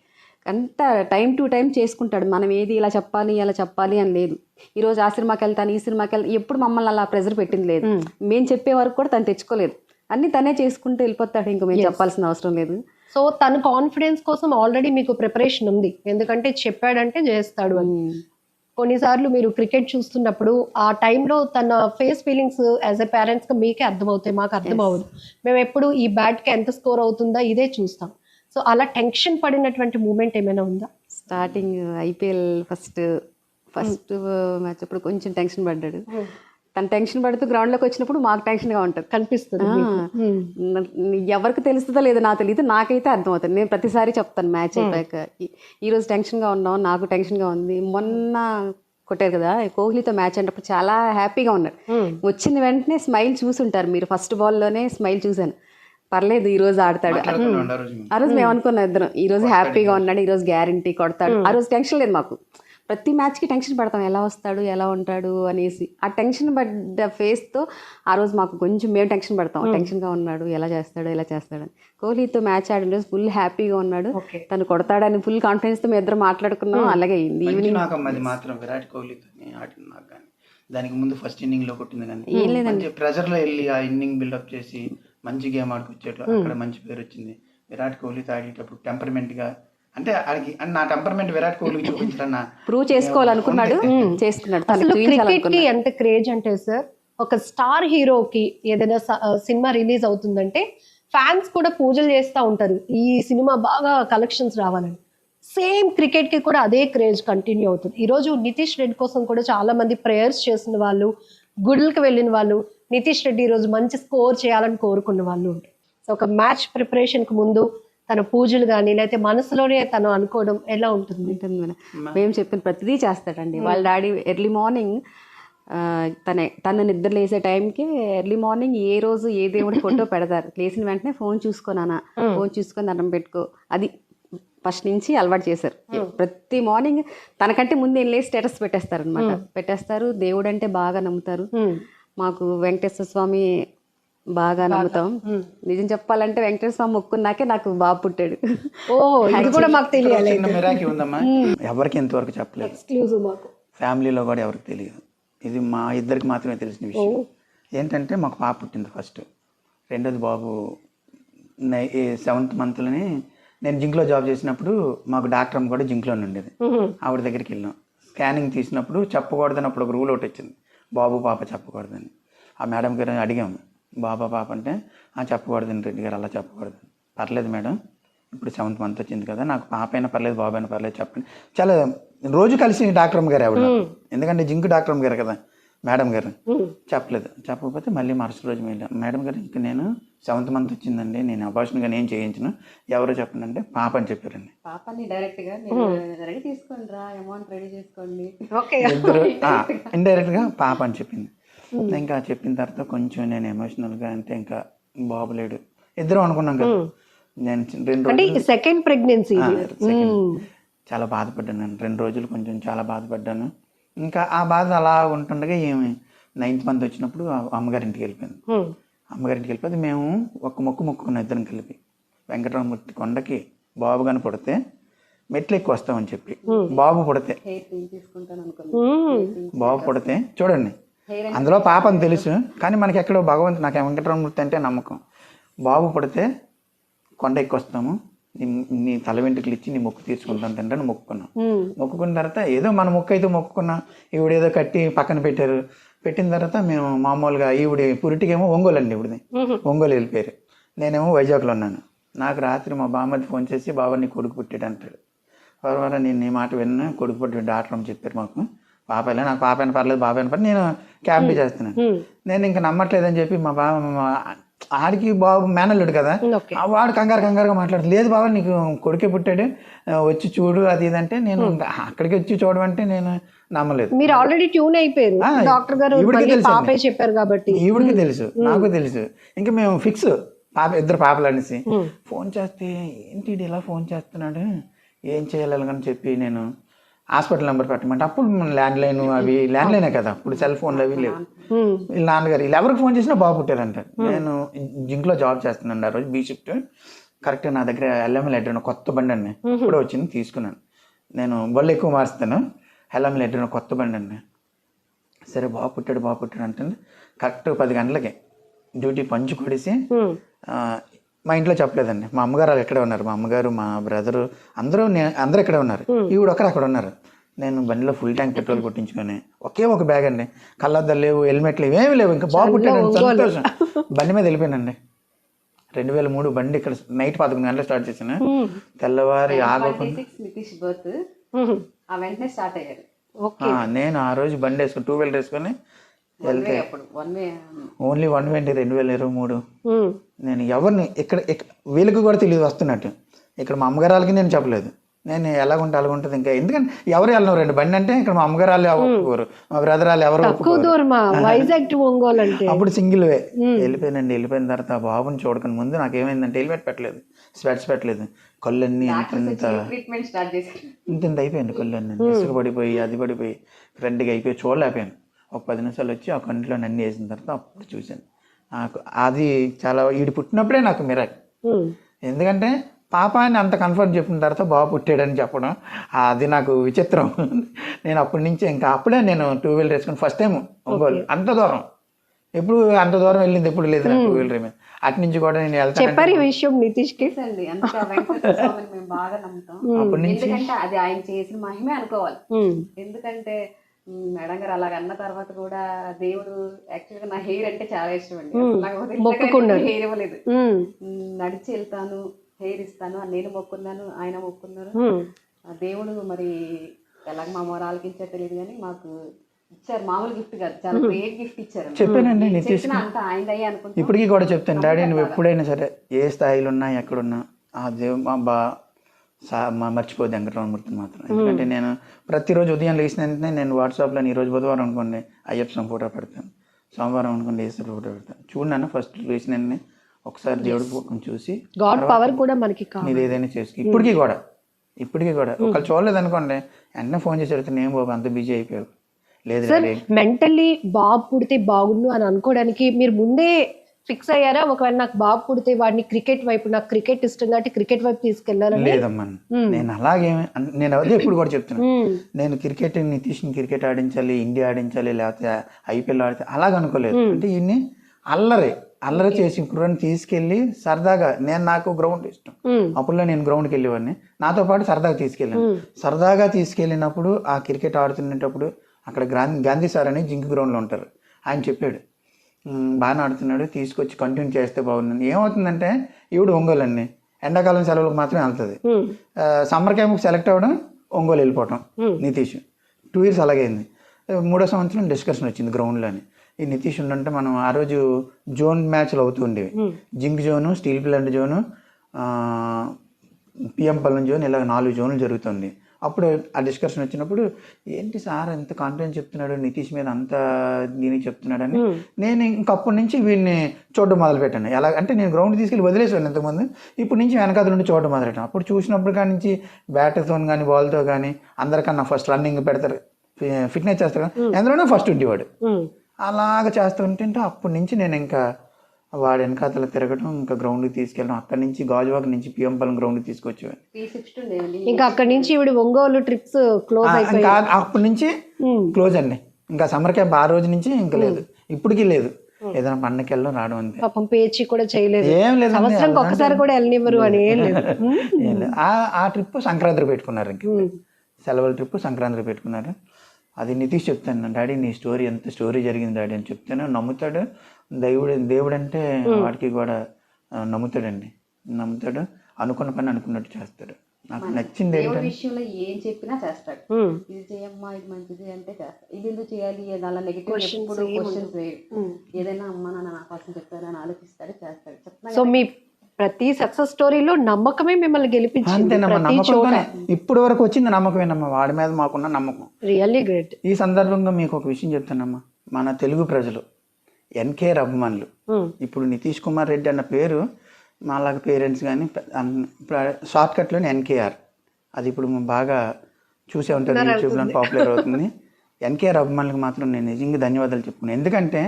అంత టైం టు టైం చేసుకుంటాడు. మనం ఏది ఇలా చెప్పాలి అలా చెప్పాలి అని లేదు. ఈరోజు ఆ సినిమాకి వెళ్తాను, ఈ సినిమాకి వెళ్తాను, ఎప్పుడు మమ్మల్ని అలా ప్రెజర్ పెట్టింది లేదు. మేము చెప్పే వరకు కూడా తను తెచ్చుకోలేదు, అన్ని తనే చేసుకుంటూ వెళ్ళిపోతాడు, ఇంకా మేము చెప్పాల్సిన అవసరం లేదు. సో తన కాన్ఫిడెన్స్ కోసం ఆల్రెడీ మీకు ప్రిపరేషన్ ఉంది, ఎందుకంటే చెప్పాడంటే చేస్తాడు అని. కొన్నిసార్లు మీరు క్రికెట్ చూస్తున్నప్పుడు ఆ టైంలో తన ఫేస్ ఫీలింగ్స్ యాజ్ ఎ పేరెంట్స్గా మీకే అర్థమవుతాయి, మాకు అర్థం అవ్వదు. మేము ఎప్పుడు ఈ బ్యాట్కి ఎంత స్కోర్ అవుతుందా ఇదే చూస్తాం. సో అలా టెన్షన్ పడినటువంటి మూమెంట్ ఏమైనా ఉందా? స్టార్టింగ్ ఐపీఎల్ ఫస్ట్ మ్యాచ్ అప్పుడు కొంచెం టెన్షన్ పడ్డాడు. తను టెన్షన్ పడుతూ గ్రౌండ్లోకి వచ్చినప్పుడు మాకు టెన్షన్గా ఉంటుంది, కనిపిస్తుంది. ఎవరికి తెలుస్తుందో లేదో నాకు తెలియదు, నాకైతే అర్థమవుతుంది. నేను ప్రతిసారి చెప్తాను మ్యాచ్ అయిపోయాక, ఈరోజు టెన్షన్గా ఉన్నాం, నాకు టెన్షన్గా ఉంది. మొన్న కొట్టారు కదా కోహ్లీతో మ్యాచ్ అన్నప్పుడు చాలా హ్యాపీగా ఉన్నారు. వచ్చిన వెంటనే స్మైల్ చూసుంటారు మీరు, ఫస్ట్ బాల్లోనే స్మైల్ చూశాను, పర్లేదు ఈ రోజు ఆడతాడు. ఆ రోజు మేము అనుకున్నాం ఇద్దరం, ఈ రోజు హ్యాపీగా ఉన్నాడు, ఈ రోజు గ్యారంటీ కొడతాడు. ఆ రోజు టెన్షన్ లేదు మాకు, ప్రతి మ్యాచ్కి టెన్షన్ పడతాం, ఎలా వస్తాడు ఎలా ఉంటాడు అనేసి. ఆ టెన్షన్ పడ్డ ఫేస్తో ఆ రోజు మాకు కొంచెం మేము టెన్షన్ పడతాం, టెన్షన్గా ఉన్నాడు, ఎలా చేస్తాడు ఎలా చేస్తాడని. కోహ్లీతో మ్యాచ్ ఆడిన రోజు ఫుల్ హ్యాపీగా ఉన్నాడు, తను కొడతాడని ఫుల్ కాన్ఫిడెన్స్తో మేము ఇద్దరం మాట్లాడుకున్నాం. అలాగే అయింది. ఈవినింగ్ నాకు అది మాత్రం విరాట్ కోహ్లీతో ఆడిన నాకు కానీ దానికి ముందు ఫస్ట్ ఇన్నింగ్లో కొట్టింది కానీ ఏం లేదండి, మంచి ప్రెజర్లో వెళ్ళి ఆ ఇన్నింగ్ బిల్డప్ చేసి మంచి గేమ్ ఆడుకొచ్చేట్లు అక్కడ మంచి పేరు వచ్చింది. విరాట్ కోహ్లీతో ఆడేటప్పుడు టెంపర్మెంట్గా అంటే ఆడికి నా టెంపర్మెంట్ విరాట్ కోహ్లీకి చూపించాలని ప్రూవ్ చేసుకోవాలనుకున్నాడు, చేసుకున్నాడు. అసలు క్రికెట్ కి ఎంత క్రేజ్ అంటే సార్, ఒక స్టార్ హీరోకి ఏదైనా సినిమా రిలీజ్ అవుతుందంటే ఫ్యాన్స్ కూడా పూజలు చేస్తూ ఉంటారు ఈ సినిమా బాగా కలెక్షన్స్ రావాలని. సేమ్ క్రికెట్ కి కూడా అదే క్రేజ్ కంటిన్యూ అవుతుంది. ఈరోజు నితీష్ రెడ్డి కోసం కూడా చాలా మంది ప్రేయర్స్ చేసిన వాళ్ళు, గుడులకు వెళ్ళిన వాళ్ళు, నితీష్ రెడ్డి ఈరోజు మంచి స్కోర్ చేయాలని కోరుకున్న వాళ్ళు ఉంటారు. సో ఒక మ్యాచ్ ప్రిపరేషన్ కు ముందు తన పూజలు కానీ లేకపోతే మనసులోనే తను అనుకోవడం ఎలా ఉంటుంది? ఉంటుంది మేడం. మేము చెప్పిన ప్రతిదీ చేస్తాడండి. వాళ్ళ డాడీ ఎర్లీ మార్నింగ్ తను నిద్ర లేసే టైంకి ఎర్లీ మార్నింగ్ ఏ రోజు ఏ దేవుడి ఫోటో పెడతారు, లేచిన వెంటనే ఫోన్ చూసుకోనా, ఫోన్ చూసుకొని దండం పెట్టుకో, అది ఫస్ట్ నుంచి అలవాటు చేశారు. ప్రతి మార్నింగ్ తనకంటే ముందు వెళ్ళి స్టేటస్ పెట్టేస్తారు అనమాట, పెట్టేస్తారు. దేవుడు అంటే బాగా నమ్ముతారు. మాకు వెంకటేశ్వర స్వామి బాగా నమ్ముతాం. నిజం చెప్పాలంటే వెంకటేశ్వర స్వామి మొక్కున్నాకే నాకు బాబు పుట్టాడు. ఓ ఇది కూడా మాకు తెలియాలి. మిరాకి ఉందమ్మా, ఎవరికి ఇంతవరకు చెప్పలేదు, ఎక్స్క్లూజివ్ మాకు, ఫ్యామిలీలో కూడా ఎవరికి తెలియదు. ఇది మా ఇద్దరికి మాత్రమే తెలిసిన విషయం. ఏంటంటే మాకు పాప పుట్టింది ఫస్ట్, రెండోది బాబు 7th మంత్లోనే. నేను జింక్లో జాబ్ చేసినప్పుడు మాకు డాక్టర్ అమ్మ కూడా జింక్లోనే ఉండేది. ఆవిడ దగ్గరికి వెళ్ళాం, స్కానింగ్ తీసినప్పుడు చెప్పకూడదని అప్పుడు ఒక రూల్ ఒకటి వచ్చింది, బాబు పాప చెప్పకూడదని. ఆ మేడం గారు అడిగాము, బాబా పాప అంటే చెప్పకూడదండి రెడ్డి గారు, అలా చెప్పకూడదు. పర్లేదు మేడం, ఇప్పుడు 7th మంత్ వచ్చింది కదా, నాకు పాప అయినా పర్లేదు బాబు అయినా పర్లేదు చెప్పండి. చాలా రోజు కలిసి డాక్టర్ అమ్మ గారు ఆవిడ, ఎందుకంటే జింక్ డాక్టర్ అమ్మ గారు కదా మేడం గారు. చెప్పలేదు, చెప్పకపోతే మళ్ళీ మరుసటి రోజు మేడం గారు ఇంకా నేను 7th మంత్ వచ్చిందండి, నేను అబార్షన్ గా నేను చేయించను, ఎవరో చెప్పండి అంటే పాప అని చెప్పారండి. పాపని డైరెక్ట్ గా రెడీ చేసుకోండి రా, అమౌంట్ రెడీ చేసుకోండి, ఇండైరెక్ట్ గా పాప అని చెప్పింది. ఇంకా చెప్పిన తర్వాత కొంచెం నేను ఎమోషనల్ గా అంటే ఇంకా బాబు లేడు, ఇద్దరం అనుకున్నాం కదా. నేను 2 రోజులు సెకండ్ ప్రెగ్నెన్సీ చాలా బాధపడ్డాను. 2 రోజులు కొంచెం చాలా బాధపడ్డాను. ఇంకా ఆ బాధ అలా ఉంటుండగా ఏమి 9th మంత్ వచ్చినప్పుడు అమ్మగారింటికి వెళ్ళిపోయింది. అమ్మగారింటికి వెళ్ళిపోతే మేము ఒక మొక్కుకున్న ఇద్దరం కలిపి వెంకటరామమూర్తి కొండకి బాబు కానీ పుడితే మెట్లు ఎక్కువ వస్తామని చెప్పి, బాబు పుడితే చూడండి అందులో పాప అని తెలుసు కానీ మనకి ఎక్కడో భగవంతు, నాకు వెంకటరామమూర్తి అంటే నమ్మకం. బాబు పుడితే కొండ ఎక్కువ వస్తాము, నీ తల వెంట్రుకలు ఇచ్చి నీ మొక్కు తీర్చుకుంటాను తండ్రి అని మొక్కుకున్నాం. మొక్కుకున్న తర్వాత ఏదో మన మొక్కు అయితే మొక్కుకున్నాం, ఈవిడేదో కట్టి పక్కన పెట్టారు. పెట్టిన తర్వాత మేము మామూలుగా ఈవిడి పురిటికేమో ఒంగోలు అండి, ఈవిడిది ఒంగోలు వెళ్ళిపోయారు, నేనేమో వైజాగ్లో ఉన్నాను. నాకు రాత్రి మా బామ్మది ఫోన్ చేసి బాబా నీ కొడుకు పుట్టాడు అంటాడు. పర్వాలా నేను నీ మాట విన్నా, కొడుకు పుట్టాడు డాక్టర్ అని చెప్పారు మాకు. పాపైనా నాకు పాప అయినా పర్లేదు బాబాయ్ అయినా పర్లేదు, నేను క్యాబ్ చేస్తున్నాను. నేను ఇంకా నమ్మట్లేదని చెప్పి మా బాబా ఆడికి బాబు మేనల్లుడు కదా, వాడు కంగారుగా మాట్లాడుతుంది, లేదు బాబా నీకు కొడుకే పుట్టాడు వచ్చి చూడు అది ఇదంటే, నేను అక్కడికి వచ్చి చూడమంటే నేను నమ్మలేదు. మీరు ఆల్రెడీ ట్యూన్ అయిపోయారు, డాక్టర్ గారు పాపే చెప్పారు కాబట్టి ఈవిడికి తెలుసు నాకు తెలుసు. ఇంకా మేము ఫిక్స్ పాప, ఇద్దరు పాపలు అనేసి. ఫోన్ చేస్తే ఏంటి ఇలా ఫోన్ చేస్తున్నాడు, ఏం చేయాలని చెప్పి నేను హాస్పిటల్ నెంబర్ పెట్టమంటే, అప్పుడు ల్యాండ్ లైన్ అవి ల్యాండ్ లైనే కదా, అప్పుడు సెల్ ఫోన్లు అవి లేవు. వీళ్ళ నాన్నగారు వీళ్ళు ఎవరికి ఫోన్ చేసినా బాబు పుట్టారంట. నేను జింక్లో జాబ్ చేస్తున్నాను ఆ రోజు, బీ షిఫ్ట్. కరెక్ట్గా నా దగ్గర ఎల్ఎంఎల్ ఎడ్రిన్ కొత్త బండి అండి, ఇప్పుడే వచ్చింది తీసుకున్నాను. నేను బళ్ళు ఎక్కువ మారుస్తాను, ఎల్ఎంఎల్ ఎడ్రిన్ కొత్త బండి అండి. సరే బాబు పుట్టాడు అంటే కరెక్ట్ 10 గంటలకి డ్యూటీ పంచి కొడిసి, మా ఇంట్లో చెప్పలేదండి. మా అమ్మగారు వాళ్ళు ఎక్కడే ఉన్నారు, మా అమ్మగారు మా బ్రదరు అందరూ ఇక్కడే ఉన్నారు, ఈవిడ అక్కడ ఉన్నారు. నేను బండిలో ఫుల్ ట్యాంక్ పెట్రోల్ కొట్టించుకొని ఒకే ఒక బ్యాగ్ అండి, కళ్ళద్దాలు లేవు, హెల్మెట్లు ఇవేమి లేవు, ఇంకా బాబు పుట్టాడు సంతోషం. బండి మీద వెళ్ళిపోయానండి. 2003 బండి ఇక్కడ నైట్ 11 గంటలకు స్టార్ట్ చేసాను, తెల్లవారి ఆగకుండా నేను ఆ రోజు బండి వేసుకుని 2 వీలర్ వేసుకొని వెళ్తే ఓన్లీ 120 2023. నేను ఎవరిని ఇక్కడ వీళ్ళకి కూడా తెలియదు వస్తున్నట్టు. ఇక్కడ మా అమ్మగారు వాళ్ళకి నేను చెప్పలేదు, నేను ఎలాగుంటే అలాగుంటుంది. ఇంకా ఎందుకంటే ఎవరు వెళ్ళను రండి బండి అంటే ఇక్కడ మా అమ్మగారు వాళ్ళు ఒప్పుకోరు, మా బ్రదర్ వాళ్ళు ఎవరు తక్కువ దూరమా వైజాగ్ టు ఒంగోలు అంటే? అప్పుడు సింగిల్ వే వెళ్ళిపోయానండి. వెళ్ళిపోయిన తర్వాత ఆ బాబుని చూడకని ముందు నాకు ఏమైందంటే హెల్మెట్ పెట్టలేదు, స్పెట్స్ పెట్టలేదు, కళ్ళన్నీ ట్రీట్మెంట్ స్టార్ట్ చేశారు. ఇంత అయిపోయింది, కళ్ళన్నీ ఇసుక పడిపోయి అది పడిపోయి ఫ్రెండ్గా అయిపోయి చూడలేకపోయాను. ఒక 10 నిమిషాలు వచ్చి ఆ కంటిలో అన్నీ వేసిన తర్వాత అప్పుడు చూశాను. నాకు అది చాలా వీడు పుట్టినప్పుడే నాకు మిరాక్. ఎందుకంటే పాప అని అంత కన్ఫర్మ్ చెప్పిన తర్వాత బాబు పుట్టాడని చెప్పడం అది నాకు విచిత్రం. నేను అప్పటి నుంచి ఇంకా అప్పుడే నేను 2 వీలర్ వేసుకుని ఫస్ట్ టైం ఒంగోలు. అంత దూరం ఎప్పుడు అంత దూరం వెళ్ళింది ఎప్పుడు లేదు నాకు 2 వీలర్ మీద. అటు నుంచి కూడా నేను వెళ్తాను. చెప్పారు ఈ విషయం నితీష్కి? అండి అందుకే వెంకటేశ్వర స్వామిని మేము బాగా నమ్ముతాం. అప్పటి నుంచి ఎందుకంటే అది ఆయన చేసిన మహిమే అనుకోవాలి. ఎందుకంటే మేడం గారు అలాగ అన్న తర్వాత కూడా దేవుడు యాక్చువల్గా నా హెయిర్ అంటే చాలా ఇష్టం అండి. హెయిర్ ఇవ్వలేదు, నడిచి వెళ్తాను, హెయిర్ ఇస్తాను అని నేను మొక్కున్నాను, ఆయన మొక్కున్నారు. దేవుడు మరి ఎలాగ మా మొరాలకి ఇచ్చారో తెలియదు కానీ మాకు ఇచ్చారు. మామూలు గిఫ్ట్ కాదు, చాలా గ్రేట్ గిఫ్ట్ ఇచ్చారు. చెప్పానండి నితీష్ అంత ఆయనదయ్యే అనుకుంటా. ఇప్పటికీ కూడా చెప్తాను, డాడీ నువ్వు ఎప్పుడైనా సరే ఏ స్థాయిలో ఉన్నా ఎక్కడున్నా ఆ దేవుడు మర్చిపోద్ది వెంకటరమణమూర్తిని మాత్రం. ఎందుకంటే నేను ప్రతిరోజు ఉదయం లేచిన వెంటనే నేను వాట్సాప్లో ఈరోజు బుధవారం అనుకోండి అయ్యప్ప స్వామి ఫోటో పెడతాను, సోమవారం అనుకోండి ఈశ్వర ఫోటో పెడతాను. చూడన్నా ఫస్ట్ లేచిన వెంటనే ఒకసారి దేవుడి ఫోటోని చూసి గాడ్ పవర్ కూడా మనకి నీది ఏదైనా చేసుకు. ఇప్పటికీ కూడా ఒకళ్ళు చూడలేదు అనుకోండి వెంటనే ఫోన్ చేసి అడుగుతాను, ఏం బాబు అంత బిజీ అయిపోయావు? లేదు మెంటల్లీ బాబు పుడితే బాగుండు అని అనుకోవడానికి మీరు ముందే ఫిక్స్ అయ్యారా? ఒకవేళ నాకు బాబు పుడితే వాడిని క్రికెట్ వైపు, నాకు క్రికెట్ ఇష్టం కాబట్టి క్రికెట్ వైపు తీసుకెళ్ళాలని? లేదమ్మా, నేను అలాగే నేను అదే ఇప్పుడు కూడా చెప్తున్నాను. నేను క్రికెట్ నితీష్ని క్రికెట్ ఆడించాలి, ఇండియా ఆడించాలి, లేకపోతే ఐపీఎల్ ఆడితే అలాగ అనుకోలేదు. అంటే ఈయన్ని అల్లరి చేసి ఇప్పుడు తీసుకెళ్ళి సరదాగా నాకు గ్రౌండ్ ఇష్టం. అప్పుడులో నేను గ్రౌండ్కి వెళ్ళేవాడిని, నాతో పాటు సరదాగా తీసుకెళ్ళినప్పుడు ఆ క్రికెట్ ఆడుతున్నప్పుడు అక్కడ గాంధీ సార్ అని జింక్ గ్రౌండ్లో ఉంటారు, ఆయన చెప్పాడు బాగా ఆడుతున్నాడు తీసుకొచ్చి కంటిన్యూ చేస్తే బాగుంది. ఏమవుతుందంటే ఈవిడ ఒంగోలు అండి, ఎండాకాలం సెలవులకు మాత్రమే వెళ్తుంది, సమ్మర్ క్యాంప్కి సెలెక్ట్ అవ్వడం ఒంగోలు వెళ్ళిపోవడం. నితీష్ 2 years అలాగైంది. 3వ సంవత్సరం డిస్కషన్ వచ్చింది గ్రౌండ్లోని. ఈ నితీష్ ఉండంటే మనం ఆ రోజు జోన్ మ్యాచ్లు అవుతూ ఉండేవి, zinc zone, steel plant zone, పిఎంపల్లం జోన్, ఇలా 4 జోన్లు జరుగుతుంది. అప్పుడు ఆ డిస్కషన్ వచ్చినప్పుడు ఏంటి సార్ ఎంత కాన్ఫిడెన్స్ చెప్తున్నాడు నితీష్ మీద, అంత దీనికి చెప్తున్నాడని నేను ఇంకప్పటి నుంచి వీడిని చూడడం మొదలుపెట్టాను. ఎలా అంటే నేను గ్రౌండ్ తీసుకెళ్ళి వదిలేసాను ఇంతకుముందు, ఇప్పుడు నుంచి వెనకాల నుండి చూడడం మొదలెట్టాను. అప్పుడు చూసినప్పుడు కానీ నుంచి బ్యాట్తో కానీ బాల్తో కానీ అందరికన్నా ఫస్ట్ రన్నింగ్ పెడతారు, ఫిట్నెస్ చేస్తారు కదా, ఎందులోనే ఫస్ట్ ఉండేవాడు. అలాగ చేస్తుంటే అప్పటి నుంచి నేను ఇంకా వాడు వెనకాతల తిరగడం, ఇంకా గ్రౌండ్కి తీసుకెళ్ళడం, అక్కడి నుంచి గాజువాక నుంచి పిఎంపల్లం గ్రౌండ్కి తీసుకొచ్చేవాడు. ఇంకా అక్కడి నుంచి ఇవి ఒంగోలు ట్రిప్స్ క్లోజ్ అయిపోయాయి. అప్పటి నుంచి క్లోజ్ అండి, ఇంకా సమ్మర్ క్యాంప్ ఆ రోజు నుంచి ఇంకా లేదు, ఇప్పటికీ లేదు. ఏదైనా పండగకి వెళ్ళడం రావడం అంతే. పాపం పేచి కూడా చేయలేదు, ఏం లేదు, సంవత్సరానికి ఒకసారి కూడా వెళ్ళనివ్వరు అని ఏం లేదు. ఆ ట్రిప్ సంక్రాంతికి పెట్టుకున్నారు, ఇంక సెలవుల ట్రిప్ సంక్రాంతికి పెట్టుకున్నారు. అది నితీష్ చెప్తాను, డాడీ నీ స్టోరీ ఎంత స్టోరీ జరిగింది డాడీ అని చెప్తాను, నమ్ముతాడు. దేవుడు అంటే వాడికి కూడా నమ్ముతాడు, అనుకున్న పని అనుకున్నట్టు చేస్తాడు. నాకు నచ్చింది దేవుడి విషయంలో ఏం చెప్పినా చేస్తాడు. ఇది చేయమ్మా ఇది మంచిది అంటే చేస్తాడు, ఇది ఎందుకు చేయాలి అలా నెగిటివ్ క్వశ్చన్స్ ఏదైనా అమ్మా నాన్న నా కోసం చెప్పారని ఆలోచిస్తాడు, చేస్తాడు. సో మీ ప్రతి సక్సెస్ స్టోరీలో నమ్మకమే మిమ్మల్ని గెలిపించింది. ఇప్పుడు వరకు వచ్చింది నమ్మకమేనమ్మా, వాడి మీద మాకున్న నమ్మకం రియల్లీ గ్రేట్. ఈ సందర్భంగా మీకు ఒక విషయం చెప్తానమ్మా, మన తెలుగు ప్రజలు ఎన్కేఆర్ అభిమానులు, ఇప్పుడు నితీష్ కుమార్ రెడ్డి అన్న పేరు మాలాగా పేరెంట్స్ కానీ షార్ట్ కట్లోనే ఎన్కేఆర్, అది ఇప్పుడు బాగా చూసే ఉంటారు, యూట్యూబ్లో పాపులర్ అవుతుంది. ఎన్కేఆర్ అభిమానులకు మాత్రం నేను నిజంగా ధన్యవాదాలు చెప్పుకున్నాను. ఎందుకంటే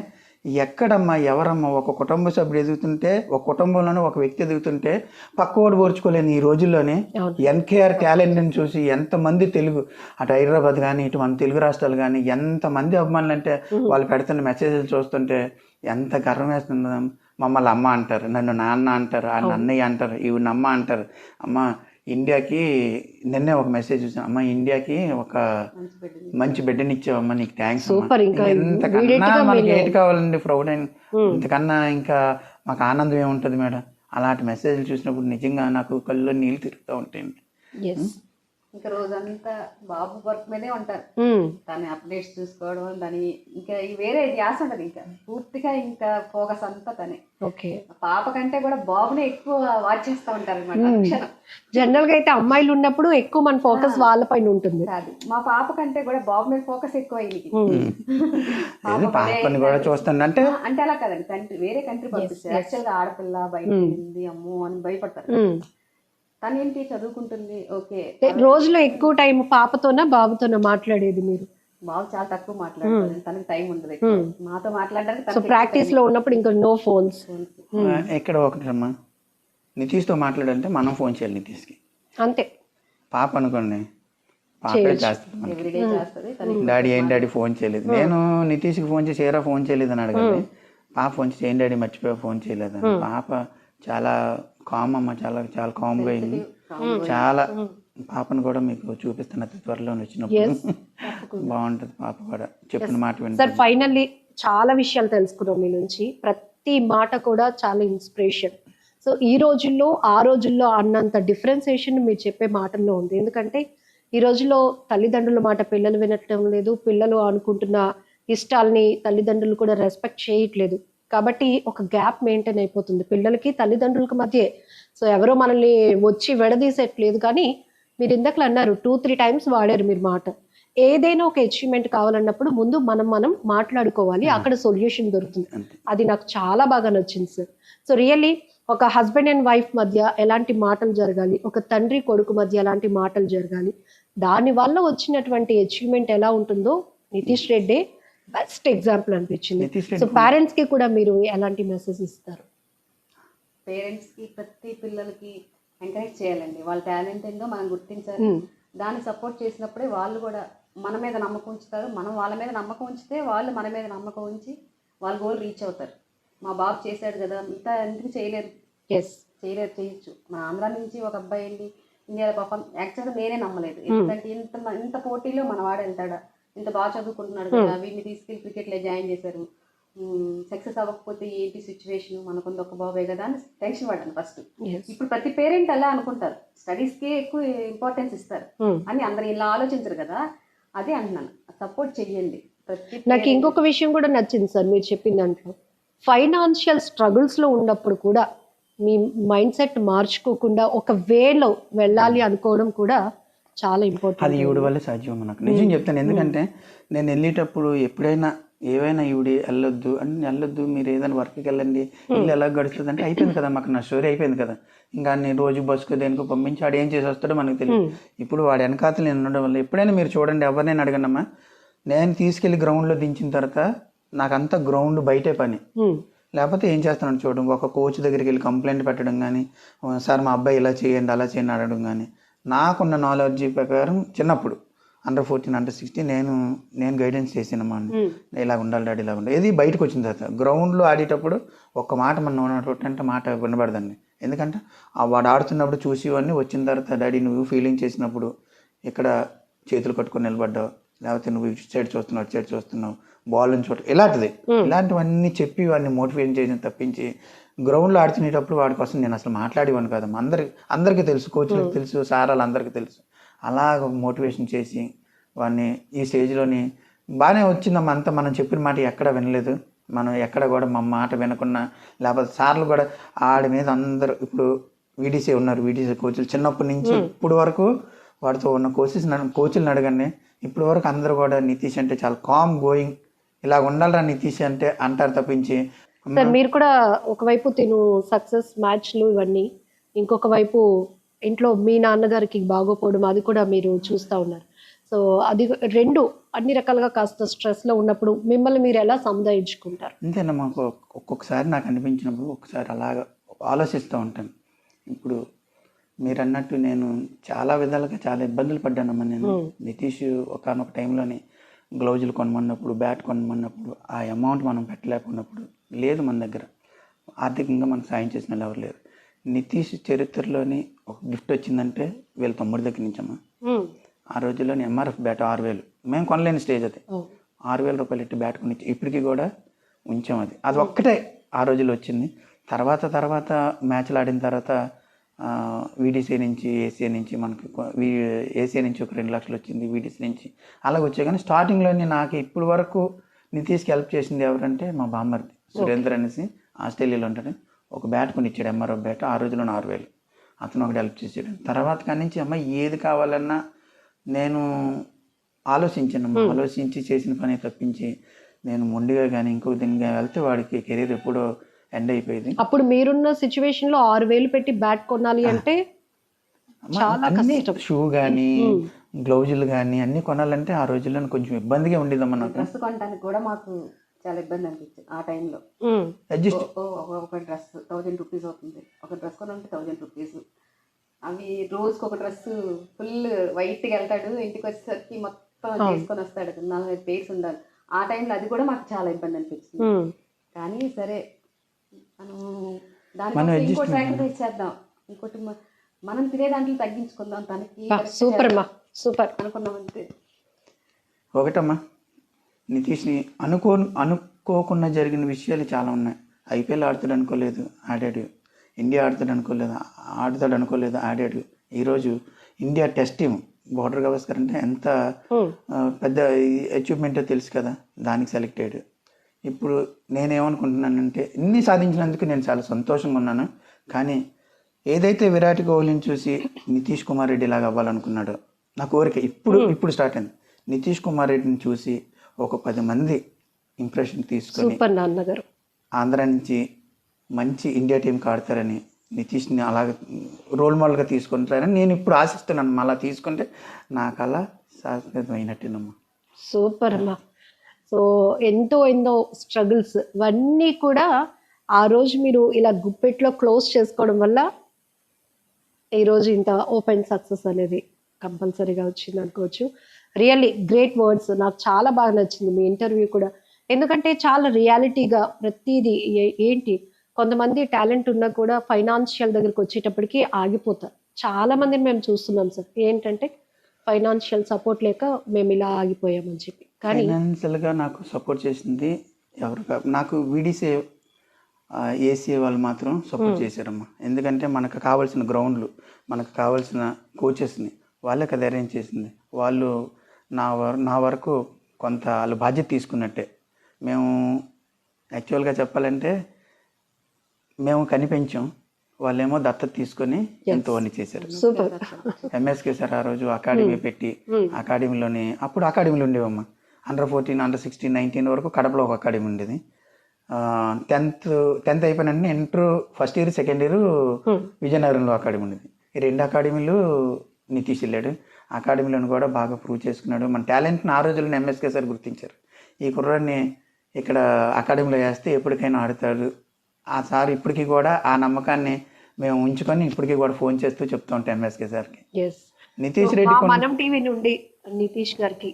ఎక్కడమ్మా ఎవరమ్మా ఒక కుటుంబ సభ్యుడు ఎదుగుతుంటే, ఒక కుటుంబంలోనే ఒక వ్యక్తి ఎదుగుతుంటే పక్కవాడు ఓర్చుకోలేని ఈ రోజుల్లోనే ఎన్కేఆర్ టాలెంట్ని చూసి ఎంతమంది తెలుగు అటు హైదరాబాద్ కానీ ఇటు మన తెలుగు రాష్ట్రాలు కానీ ఎంతమంది అభిమానులు అంటే వాళ్ళు పెడుతున్న మెసేజ్లు చూస్తుంటే ఎంత గర్వం వేస్తుందో. మమ్మల్ని అమ్మ అంటారు, నన్ను నాన్న అంటారు, ఆ అన్నయ్య అంటారు, ఈవిడ అమ్మ అంటారు. అమ్మ ఇండియాకి నిన్నే ఒక మెసేజ్ చూసాను, అమ్మ ఇండియాకి ఒక మంచి బిడ్డని ఇచ్చావమ్మా, నీకు థ్యాంక్స్. ఇంతకన్నా మనకి ఏంటి కావాలండి, ప్రౌడ్ అండ్ ఇంతకన్నా ఇంకా మాకు ఆనందం ఏముంటుంది మేడం. అలాంటి మెసేజ్లు చూసినప్పుడు నిజంగా నాకు కళ్ళు నీళ్ళు తిరుగుతూ ఉంటాయండి. ఇంకా రోజంతా బాబు వర్క్ మీదే ఉంటారు. ఉమ్, దాని అప్డేట్స్ చూసుకోవడం, దాని ఇంకా వేరే ధ్యాస ఉండదు, ఇంకా పూర్తిగా ఇంకా ఫోకస్ అంతా తనే. ఓకే. పాప కంటే కూడా బాబునే ఎక్కువ వాచ్ చేస్తూ ఉంటారు అనమాట. జనరల్ గా అయితే అమ్మాయిలు ఉన్నప్పుడు ఎక్కువ మన ఫోకస్ వాళ్ళపైన ఉంటుంది. కాదు, మా పాప కంటే కూడా బాబు మీద ఫోకస్ ఎక్కువ అయింది. పాపని కూడా చూస్తాను అంటే అంటే అలా కదండి, కంట్రీ వేరే కంట్రీ పంపిస్తారు. యాక్చువల్ గా ఆడపిల్ల బయట ఉంది అమ్మో అని భయపడతారు. ఉమ్. తనేంటి చదువుకుంటుంది, ఓకే. రోజులో ఎక్కువ టైం పాపతోనా బాబుతోనా మాట్లాడేది మీరు? బాబు చాలా తక్కువ మాట్లాడతారు, తనకి టైం ఉండదు ఎక్కువ. మాతో మాట్లాడడానికి సో ప్రాక్టీస్ లో ఉన్నప్పుడు ఇంకా నో ఫోన్స్. ఇక్కడ ఒకటమ్మా, నితీష్తో మాట్లాడాలంటే మనం ఫోన్ చేయాలి నితీష్కి. అంతే. పాప అనుకోండి, పాపే చేస్తుంది మనకి. ఎవ్రీడే చేస్తుంది. డాడీ ఏం డాడీ ఫోన్ చేయలేదు. నేను నితీష్కి ఫోన్ చేసి ఏరా ఫోన్ చేయలేదు అని అడగాలి. పాప ఫోన్ చేసి ఏం డాడీ మర్చిపోయా ఫోన్ చేయలేదు అని. పాప చాలా కామ్ అమ్మ, చాలా చాలా కామ్గా అయింది. చాలా పాపను కూడా మీకు చూపిస్తాను అతి త్వరలో వచ్చినప్పుడు. బాగుంటుంది పాప కూడా, చెప్పిన మాట సార్ వింటుంది. ఫైనల్లీ చాలా విషయాలు తెలుసుకున్నాం మీ నుంచి. ప్రతి మాట కూడా చాలా ఇన్స్పిరేషన్. సో ఈ రోజుల్లో ఆ రోజుల్లో అన్నంత డిఫరెన్సియేషన్ మీరు చెప్పే మాటల్లో ఉంది. ఎందుకంటే ఈ రోజుల్లో తల్లిదండ్రుల మాట పిల్లలు వినటం లేదు, పిల్లలు అనుకుంటున్న ఇష్టాలని తల్లిదండ్రులు కూడా రెస్పెక్ట్ చేయట్లేదు. కాబట్టి ఒక గ్యాప్ మెయింటైన్ అయిపోతుంది పిల్లలకి తల్లిదండ్రులకి మధ్య. సో ఎవరో మనల్ని వచ్చి విడదీసేట్లేదు. కానీ మీరు ఇందాకలు అన్నారు 2-3 టైమ్స్ వాడారు మీరు మాట. ఏదైనా ఒక అచీవ్మెంట్ కావాలన్నప్పుడు ముందు మనం మాట్లాడుకోవాలి, అక్కడ సొల్యూషన్ దొరుకుతుంది. అది నాకు చాలా బాగా నచ్చింది సార్. సో రియల్లీ ఒక హస్బెండ్ అండ్ వైఫ్ మధ్య ఎలాంటి మాటలు జరగాలి, ఒక తండ్రి కొడుకు మధ్య ఎలాంటి మాటలు జరగాలి, దాని వల్ల వచ్చినటువంటి అచీవ్మెంట్ ఎలా ఉంటుందో నితీష్ రెడ్డి బెస్ట్ ఎగ్జాంపుల్ అనిపించింది. సో పేరెంట్స్ కి కూడా మీరు ఎలాంటి మెసేజ్ ఇస్తారు? పేరెంట్స్ కి ప్రతి పిల్లలకి ఎంకరేజ్ చేయాలండి. వాళ్ళ టాలెంట్ ఏందో మనం గుర్తించాలి. దాన్ని సపోర్ట్ చేసినప్పుడే వాళ్ళు కూడా మన మీద నమ్మకం ఉంచుతారు. మనం వాళ్ళ మీద నమ్మకం ఉంచితే వాళ్ళు మన మీద నమ్మకం ఉంచి వాళ్ళ గోల్ రీచ్ అవుతారు. మా బాబు చేశాడు కదా, ఇంత ఎందుకు చేయలేరు? చేయొచ్చు. మన ఆంధ్ర నుంచి ఒక అబ్బాయి వెళ్ళి ఇండియాలో పర్ఫార్మ్, యాక్చువల్గా నేనే నమ్మలేదు. ఎందుకంటే ఇంత పోటీలో మన వాడు వెళ్తాడా, ఇంత బాగా చదువుకుంటున్నాడు కదా, వీడిని తీసుకెళ్ళి క్రికెట్లో జాయిన్ చేశారు, సక్సెస్ అవ్వకపోతే ఏంటి సిచ్యువేషన్, మనకుంది ఒక బాబే కదా అని టెన్షన్ పడ్డాను ఫస్ట్. ఇప్పుడు ప్రతి పేరెంట్ అలా అనుకుంటారు, స్టడీస్కే ఎక్కువ ఇంపార్టెన్స్ ఇస్తారు అని. అందరు ఇలా ఆలోచించరు కదా, అదే అంటున్నాను, సపోర్ట్ చెయ్యండి. నాకు ఇంకొక విషయం కూడా నచ్చింది సార్ మీరు చెప్పిన దాంట్లో. ఫైనాన్షియల్ స్ట్రగుల్స్ లో ఉన్నప్పుడు కూడా మీ మైండ్ సెట్ మార్చుకోకుండా ఒక వేలో వెళ్ళాలి అనుకోవడం కూడా చాలా ఇంపార్టెంట్. అది ఈవిడ వల్ల సాధ్యం నాకు, నిజం చెప్తాను. ఎందుకంటే నేను వెళ్ళేటప్పుడు ఎప్పుడైనా ఏవైనా ఈవిడి వెళ్ళొద్దు మీరు ఏదైనా వర్క్కి వెళ్ళండి, ఇల్లు ఎలా గడుస్తుంది అంటే అయిపోయింది కదా, మాకు నా స్టోరీ అయిపోయింది కదా. ఇంకా నేను రోజు బస్సుకు దేనికో పంపించి వాడు ఏం చేసి వస్తాడో మనకు తెలియదు. ఇప్పుడు వాడు వెనకాతలు నేను ఉండడం వల్ల ఎప్పుడైనా మీరు చూడండి, ఎవరినైనా అడగనమ్మా, నేను తీసుకెళ్ళి గ్రౌండ్లో దించిన తర్వాత నాకంతా గ్రౌండ్ బయటే పని. లేకపోతే ఏం చేస్తున్నాను చూడండి, ఒక కోచ్ దగ్గరికి వెళ్ళి కంప్లైంట్ పెట్టడం కానీ, సార్ మా అబ్బాయి ఇలా చేయండి అలా చేయండి అడగడం కానీ, నాకున్న నాలెడ్జ్ ప్రకారం చిన్నప్పుడు Under-14 Under-16 నేను గైడెన్స్ చేసినమ్మా, ఇలా ఉండాలి డాడీ ఇలా ఉండాలి. ఏది బయటకు వచ్చిన తర్వాత గ్రౌండ్లో ఆడేటప్పుడు ఒక్క మాట మన మాట వినబడదండి. ఎందుకంటే వాడు ఆడుతున్నప్పుడు చూసేవాడిని, వచ్చిన తర్వాత డాడీ నువ్వు ఫీలింగ్ చేసినప్పుడు ఇక్కడ చేతులు కట్టుకొని నిలబడ్డావు, లేకపోతే నువ్వు ఇటు సైడ్ చూస్తున్నావు అటు సైడ్ చూస్తున్నావు, బాల్ నుంచి ఇలాంటివన్నీ చెప్పి వాడిని మోటివేట్ చేసిన తప్పించి గ్రౌండ్లో ఆడుతునేటప్పుడు వాడి కోసం నేను అసలు మాట్లాడేవాడిని కాదమ్మా. అందరికీ తెలుసు, కోచ్లకు తెలుసు, సారాలు అందరికీ తెలుసు. అలాగ మోటివేషన్ చేసి వాడిని ఈ స్టేజ్లోని బాగానే వచ్చిందమ్మా. అంతా మనం చెప్పిన మాట ఎక్కడ వినలేదు, మనం ఎక్కడ కూడా మా మాట వినకున్నా, లేకపోతే సార్లు కూడా ఆడి మీద అందరూ ఇప్పుడు వీడీసీ ఉన్నారు, వీడీసీ కోచ్లు చిన్నప్పటి నుంచి ఇప్పుడు వరకు వాడితో ఉన్న కోచ్లను అడగండి, ఇప్పటి వరకు అందరూ కూడా నితీష్ అంటే చాలా కామ్ గోయింగ్, ఇలా ఉండాలరా నితీష్ అంటే అంటారు తప్పించి. సార్ మీరు కూడా ఒకవైపు తిను సక్సెస్ మ్యాచ్లు ఇవన్నీ, ఇంకొక వైపు ఇంట్లో మీ నాన్నగారికి బాగోపోవడం అది కూడా మీరు చూస్తూ ఉన్నారు. సో అది రెండు అన్ని రకాలుగా కాస్త స్ట్రెస్లో ఉన్నప్పుడు మిమ్మల్ని మీరు ఎలా సముదాయించుకుంటారు? అంతేనా, మాకు ఒక్కొక్కసారి నాకు అనిపించినప్పుడు ఒకసారి అలాగ ఆలోచిస్తూ ఉంటాను. ఇప్పుడు మీరు అన్నట్టు నేను చాలా విధాలుగా చాలా ఇబ్బందులు పడ్డానమ్మా. నేను నితీష్ ఒకనొక టైంలోని గ్లౌజులు కొనమన్నప్పుడు, బ్యాట్ కొనమన్నప్పుడు ఆ అమౌంట్ మనం పెట్టలేకున్నప్పుడు, లేదు మన దగ్గర ఆర్థికంగా మనకు సాయం చేసిన వాళ్ళు ఎవరు లేరు. నితీష్ చరిత్రలోని ఒక గిఫ్ట్ వచ్చిందంటే వీళ్ళ తమ్ముడి దగ్గర నుంచమ్మా. ఆ రోజుల్లోని ఎంఆర్ఎఫ్ బ్యాట్ 6,000, మేము కొనలేని స్టేజ్ అది. 6,000 రూపాయలు ఇట్టి బ్యాట్ కొని ఇప్పటికీ కూడా ఉంచాం. అది ఒక్కటే ఆ రోజుల్లో వచ్చింది. తర్వాత మ్యాచ్లు ఆడిన తర్వాత వీడీసీ నుంచి ఏసీఏ నుంచి మనకి ఏసీఏ నుంచి ఒక 2 లక్షలు వచ్చింది, వీడీసీ నుంచి అలాగ వచ్చాయి. కానీ స్టార్టింగ్లోనే నాకు ఇప్పుడు వరకు నితీష్కి హెల్ప్ చేసింది ఎవరంటే మా బామ్మర్ది సురేంద్ర అనేసి ఆస్ట్రేలియాలో ఉంటాడు. ఒక బ్యాట్ కొని ఇచ్చాడు, ఎంఆర్ఓ బ్యాట్, ఆ రోజులో 4,000. అతను ఒకటి హెల్ప్ చేసాడు. తర్వాత కాడి నుంచి అమ్మ ఏది కావాలన్నా నేను ఆలోచించి చేసిన పని తప్పించి నేను మొండిగా కానీ ఇంకొక దీనిగా వెళ్తే వాడికి కెరీర్ ఎప్పుడో ఎండ్ అయిపోయింది. అప్పుడు మీరున్న సిచ్యువేషన్ లో 6,000 పెట్టి బ్యాట్ కొనాలి అంటే చాలా కష్టం. షూ కానీ గ్లౌజులు కానీ అన్ని కొనాలంటే ఆ రోజుల్లో కొంచెం ఇబ్బందిగా ఉండేదమ్మా నాకు. డ్రెస్ కొనడానికి కూడా మాకు చాలా ఇబ్బంది అనిపించింది ఆ టైంలో. అడ్జస్ట్ ఒక డ్రెస్ 1000 రూపీస్ అవుతుంది, ఒక డ్రెస్ కొనంటే 1000 రూపీస్. అవి రోజుకి ఒక డ్రెస్ ఫుల్ వైట్గా వెళ్తాడు, ఇంటికి వచ్చేసరికి మొత్తం చేసుకొని వస్తాడు, 4-5 పేర్స్ ఉండాలి. ఆ టైంలో అది కూడా మాకు చాలా ఇబ్బంది అనిపించింది. కానీ సరే దాని ఇంకోటి సాక్రిఫైస్ చేద్దాం, ఇంకోటి మనం తినే దాంట్లో తగ్గించుకుందాం, తనకి సూపర్ అమ్మా సూపర్ అనుకున్నాం అంతే. ఒకటమ్మా, నితీష్ని అనుకోకుండా జరిగిన విషయాలు చాలా ఉన్నాయి. ఐపీఎల్ ఆడుతాడు అనుకోలేదు, ఆడాడు. ఇండియా ఆడుతాడు అనుకోలేదు, ఆడాడు. ఈరోజు India test team border Gavaskar అంటే ఎంత పెద్ద అచీవ్మెంటో తెలుసు కదా, దానికి సెలెక్ట్ అయ్యాడు. ఇప్పుడు నేనేమనుకుంటున్నానంటే ఇన్ని సాధించినందుకు నేను చాలా సంతోషంగా ఉన్నాను. కానీ ఏదైతే విరాట్ కోహ్లీని చూసి నితీష్ కుమార్ రెడ్డి లాగా అవ్వాలనుకున్నాడో నా కోరిక ఇప్పుడు స్టార్ట్ అయింది. నితీష్ కుమార్ రెడ్డిని చూసి ఒక 10 మంది ఇంప్రెషన్ తీసుకొని ఆంధ్ర నుంచి మంచి ఇండియా టీంకి ఆడతారని, నితీష్ని అలాగే రోల్ మోడల్గా తీసుకుంటారని నేను ఇప్పుడు ఆశిస్తున్నాను. అలా తీసుకుంటే నా కళ శాశ్వతమైనట్టేనమ్మా. సూపర్ అమ్మా. సో ఎన్నో స్ట్రగుల్స్ ఇవన్నీ కూడా ఆ రోజు మీరు ఇలా గుప్పెట్లో క్లోజ్ చేసుకోవడం వల్ల ఈరోజు ఇంత ఓపెన్ సక్సెస్ అనేది కంపల్సరీగా వచ్చింది అనుకోవచ్చు. Really great words. నాకు చాలా బాగా నచ్చింది మీ ఇంటర్వ్యూ కూడా. ఎందుకంటే చాలా రియాలిటీగా ప్రతిదీ ఏంటి, కొంతమంది టాలెంట్ ఉన్నా కూడా ఫైనాన్షియల్ దగ్గరికి వచ్చేటప్పటికి ఆగిపోతారు. చాలా మందిని మేము చూస్తున్నాం సార్, ఏంటంటే ఫైనాన్షియల్ సపోర్ట్ లేక మేము ఇలా ఆగిపోయామని చెప్పి. కానీ ఫైనాన్షియల్గా నాకు సపోర్ట్ చేసింది ఎవరు, నాకు వీడీసీ ఏసీఏ వాళ్ళు మాత్రం సపోర్ట్ చేశారమ్మా. ఎందుకంటే మనకు కావాల్సిన గ్రౌండ్లు, మనకు కావాల్సిన కోచెస్ని వాళ్ళే కదా అరేంజ్ చేసింది. వాళ్ళు నా వరకు కొంత వాళ్ళు బాధ్యత తీసుకున్నట్టే. మేము యాక్చువల్గా చెప్పాలంటే మేము కనిపించాం, వాళ్ళేమో దత్తత తీసుకొని ఎంతో అని చేశారు. ఎంఎస్కే సార్ ఆ రోజు అకాడమీ పెట్టి, అకాడమీలోని అప్పుడు అకాడమీలు ఉండేవమ్మా. అండర్-14, అండర్-16, 19 వరకు కడపలో ఒక అకాడమీ ఉండేది. 10th అయిపోయిన inter first year, second year విజయనగరంలో అకాడమీ ఉండేది. ఈ 2 అకాడమీలు నితీష్ వెళ్ళాడు. అకాడమీలను కూడా బాగా ప్రూవ్ చేసుకున్నాడు. మన టాలెంట్ని ఆ రోజుల్లో ఎంఎస్కే సార్ గుర్తించారు. ఈ కుర్రాడిని ఇక్కడ అకాడమీలో వేస్తే ఎప్పటికైనా ఆడతాడు. ఆ సార్ ఇప్పటికీ కూడా ఆ నమ్మకాన్ని మేము ఉంచుకొని ఇప్పటికీ కూడా ఫోన్ చేస్తూ చెప్తూ ఉంటాం ఎంఎస్కే సార్కి. నితీష్ రెడ్డి మనం టీవీ నుండి నితీష్ గారికి,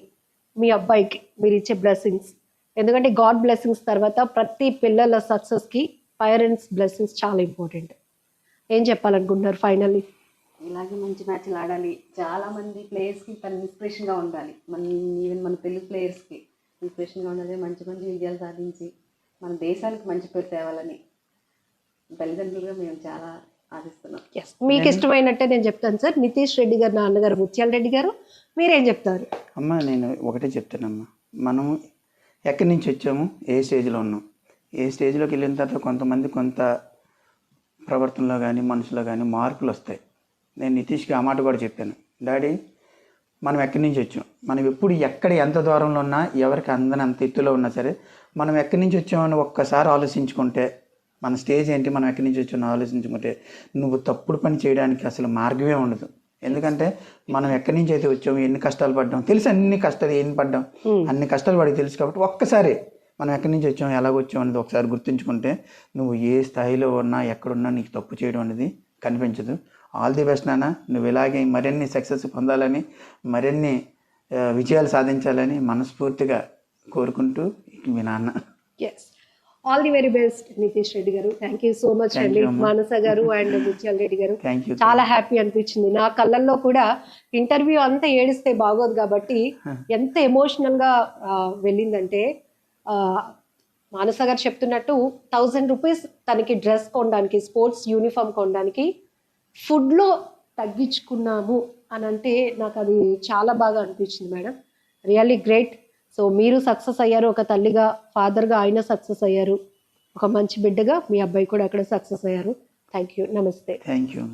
మీ అబ్బాయికి మీరు ఇచ్చే బ్లెస్సింగ్స్, ఎందుకంటే గాడ్ బ్లెస్సింగ్స్ తర్వాత ప్రతి పిల్లల సక్సెస్కి పేరెంట్స్ బ్లెస్సింగ్స్ చాలా ఇంపార్టెంట్. ఏం చెప్పాలనుకుంటున్నారు ఫైనల్లీ? ఇలాగే మంచి మ్యాచ్లు ఆడాలి, చాలా మంది ప్లేయర్స్కి తను ఇన్స్పిరేషన్గా ఉండాలి. ఈవెన్ మన తెలుగు ప్లేయర్స్కి ఇన్స్పిరేషన్గా ఉండాలి. మంచి మంచి విజయాలు సాధించి మన దేశానికి మంచి పేరు తేవాలని తల్లిదండ్రులుగా మేము చాలా ఆశిస్తున్నాం. మీకు ఇష్టమైనట్టే నేను చెప్తాను సార్. నితీష్ రెడ్డి గారు నాన్నగారు ముత్యాల రెడ్డి గారు, మీరేం చెప్తారు? అమ్మ నేను ఒకటే చెప్తానమ్మా, మనం ఎక్కడి నుంచి వచ్చాము, ఏ స్టేజ్లో ఉన్నాం, ఏ స్టేజ్లోకి వెళ్ళిన తర్వాత కొంతమంది కొంత ప్రవర్తనలో కానీ మనుషులో కానీ మార్పులు వస్తాయి. నేను నితీష్కి ఆ మాట కూడా చెప్పాను, డాడీ మనం ఎక్కడి నుంచి వచ్చాం, మనం ఎప్పుడు ఎక్కడ ఎంత దూరంలో ఉన్నా, ఎవరికి అందని అంత ఎత్తులో ఉన్నా సరే, మనం ఎక్కడి నుంచి వచ్చామని ఒక్కసారి ఆలోచించుకుంటే, మన స్టేజ్ ఏంటి, మనం ఎక్కడి నుంచి వచ్చామని ఆలోచించుకుంటే నువ్వు తప్పుడు పని చేయడానికి అసలు మార్గమే ఉండదు. ఎందుకంటే మనం ఎక్కడి నుంచి అయితే వచ్చాము, ఎన్ని కష్టాలు పడ్డాం తెలుసు, అన్ని కష్టాలు ఏం పడ్డాం, అన్ని కష్టాలు పడి తెలుసు. కాబట్టి ఒక్కసారి మనం ఎక్కడి నుంచి వచ్చాము, ఎలాగొచ్చాం అనేది ఒకసారి గుర్తుంచుకుంటే నువ్వు ఏ స్థాయిలో ఉన్నా ఎక్కడున్నా నీకు తప్పు చేయడం అనేది కనిపించదు. ఆల్ ది బెస్ట్ నాన్న, నువ్వు ఇలాగే మరిన్ని సక్సెస్ పొందాలని, మరిన్ని విజయాలు సాధించాలని మనస్ఫూర్తిగా కోరుకుంటూ మీ నాన్న. All the very best Nitish Reddy గారు. థ్యాంక్ యూ సో మచ్ అండి. మానస గారు అండ్ ముత్యాల రెడ్డి గారు, చాలా హ్యాపీ అనిపించింది. నా కళ్ళల్లో కూడా ఇంటర్వ్యూ అంతా ఏడిస్తే బాగోదు కాబట్టి ఎంత ఎమోషనల్ గా వెళ్ళిందంటే, మానస గారు చెప్తున్నట్టు 1000 రూపీస్ తనకి డ్రెస్ కొనడానికి, స్పోర్ట్స్ యూనిఫామ్ కొనడానికి ఫుడ్లో తగ్గించుకున్నాము అని అంటే నాకు అది చాలా బాగా అనిపించింది మేడం. Really great. సో మీరు సక్సెస్ అయ్యారు, ఒక తల్లిగా, ఫాదర్గా ఆయన సక్సెస్ అయ్యారు, ఒక మంచి బిడ్డగా మీ అబ్బాయి కూడా అక్కడ సక్సెస్ అయ్యారు. Thank you. నమస్తే. Thank you.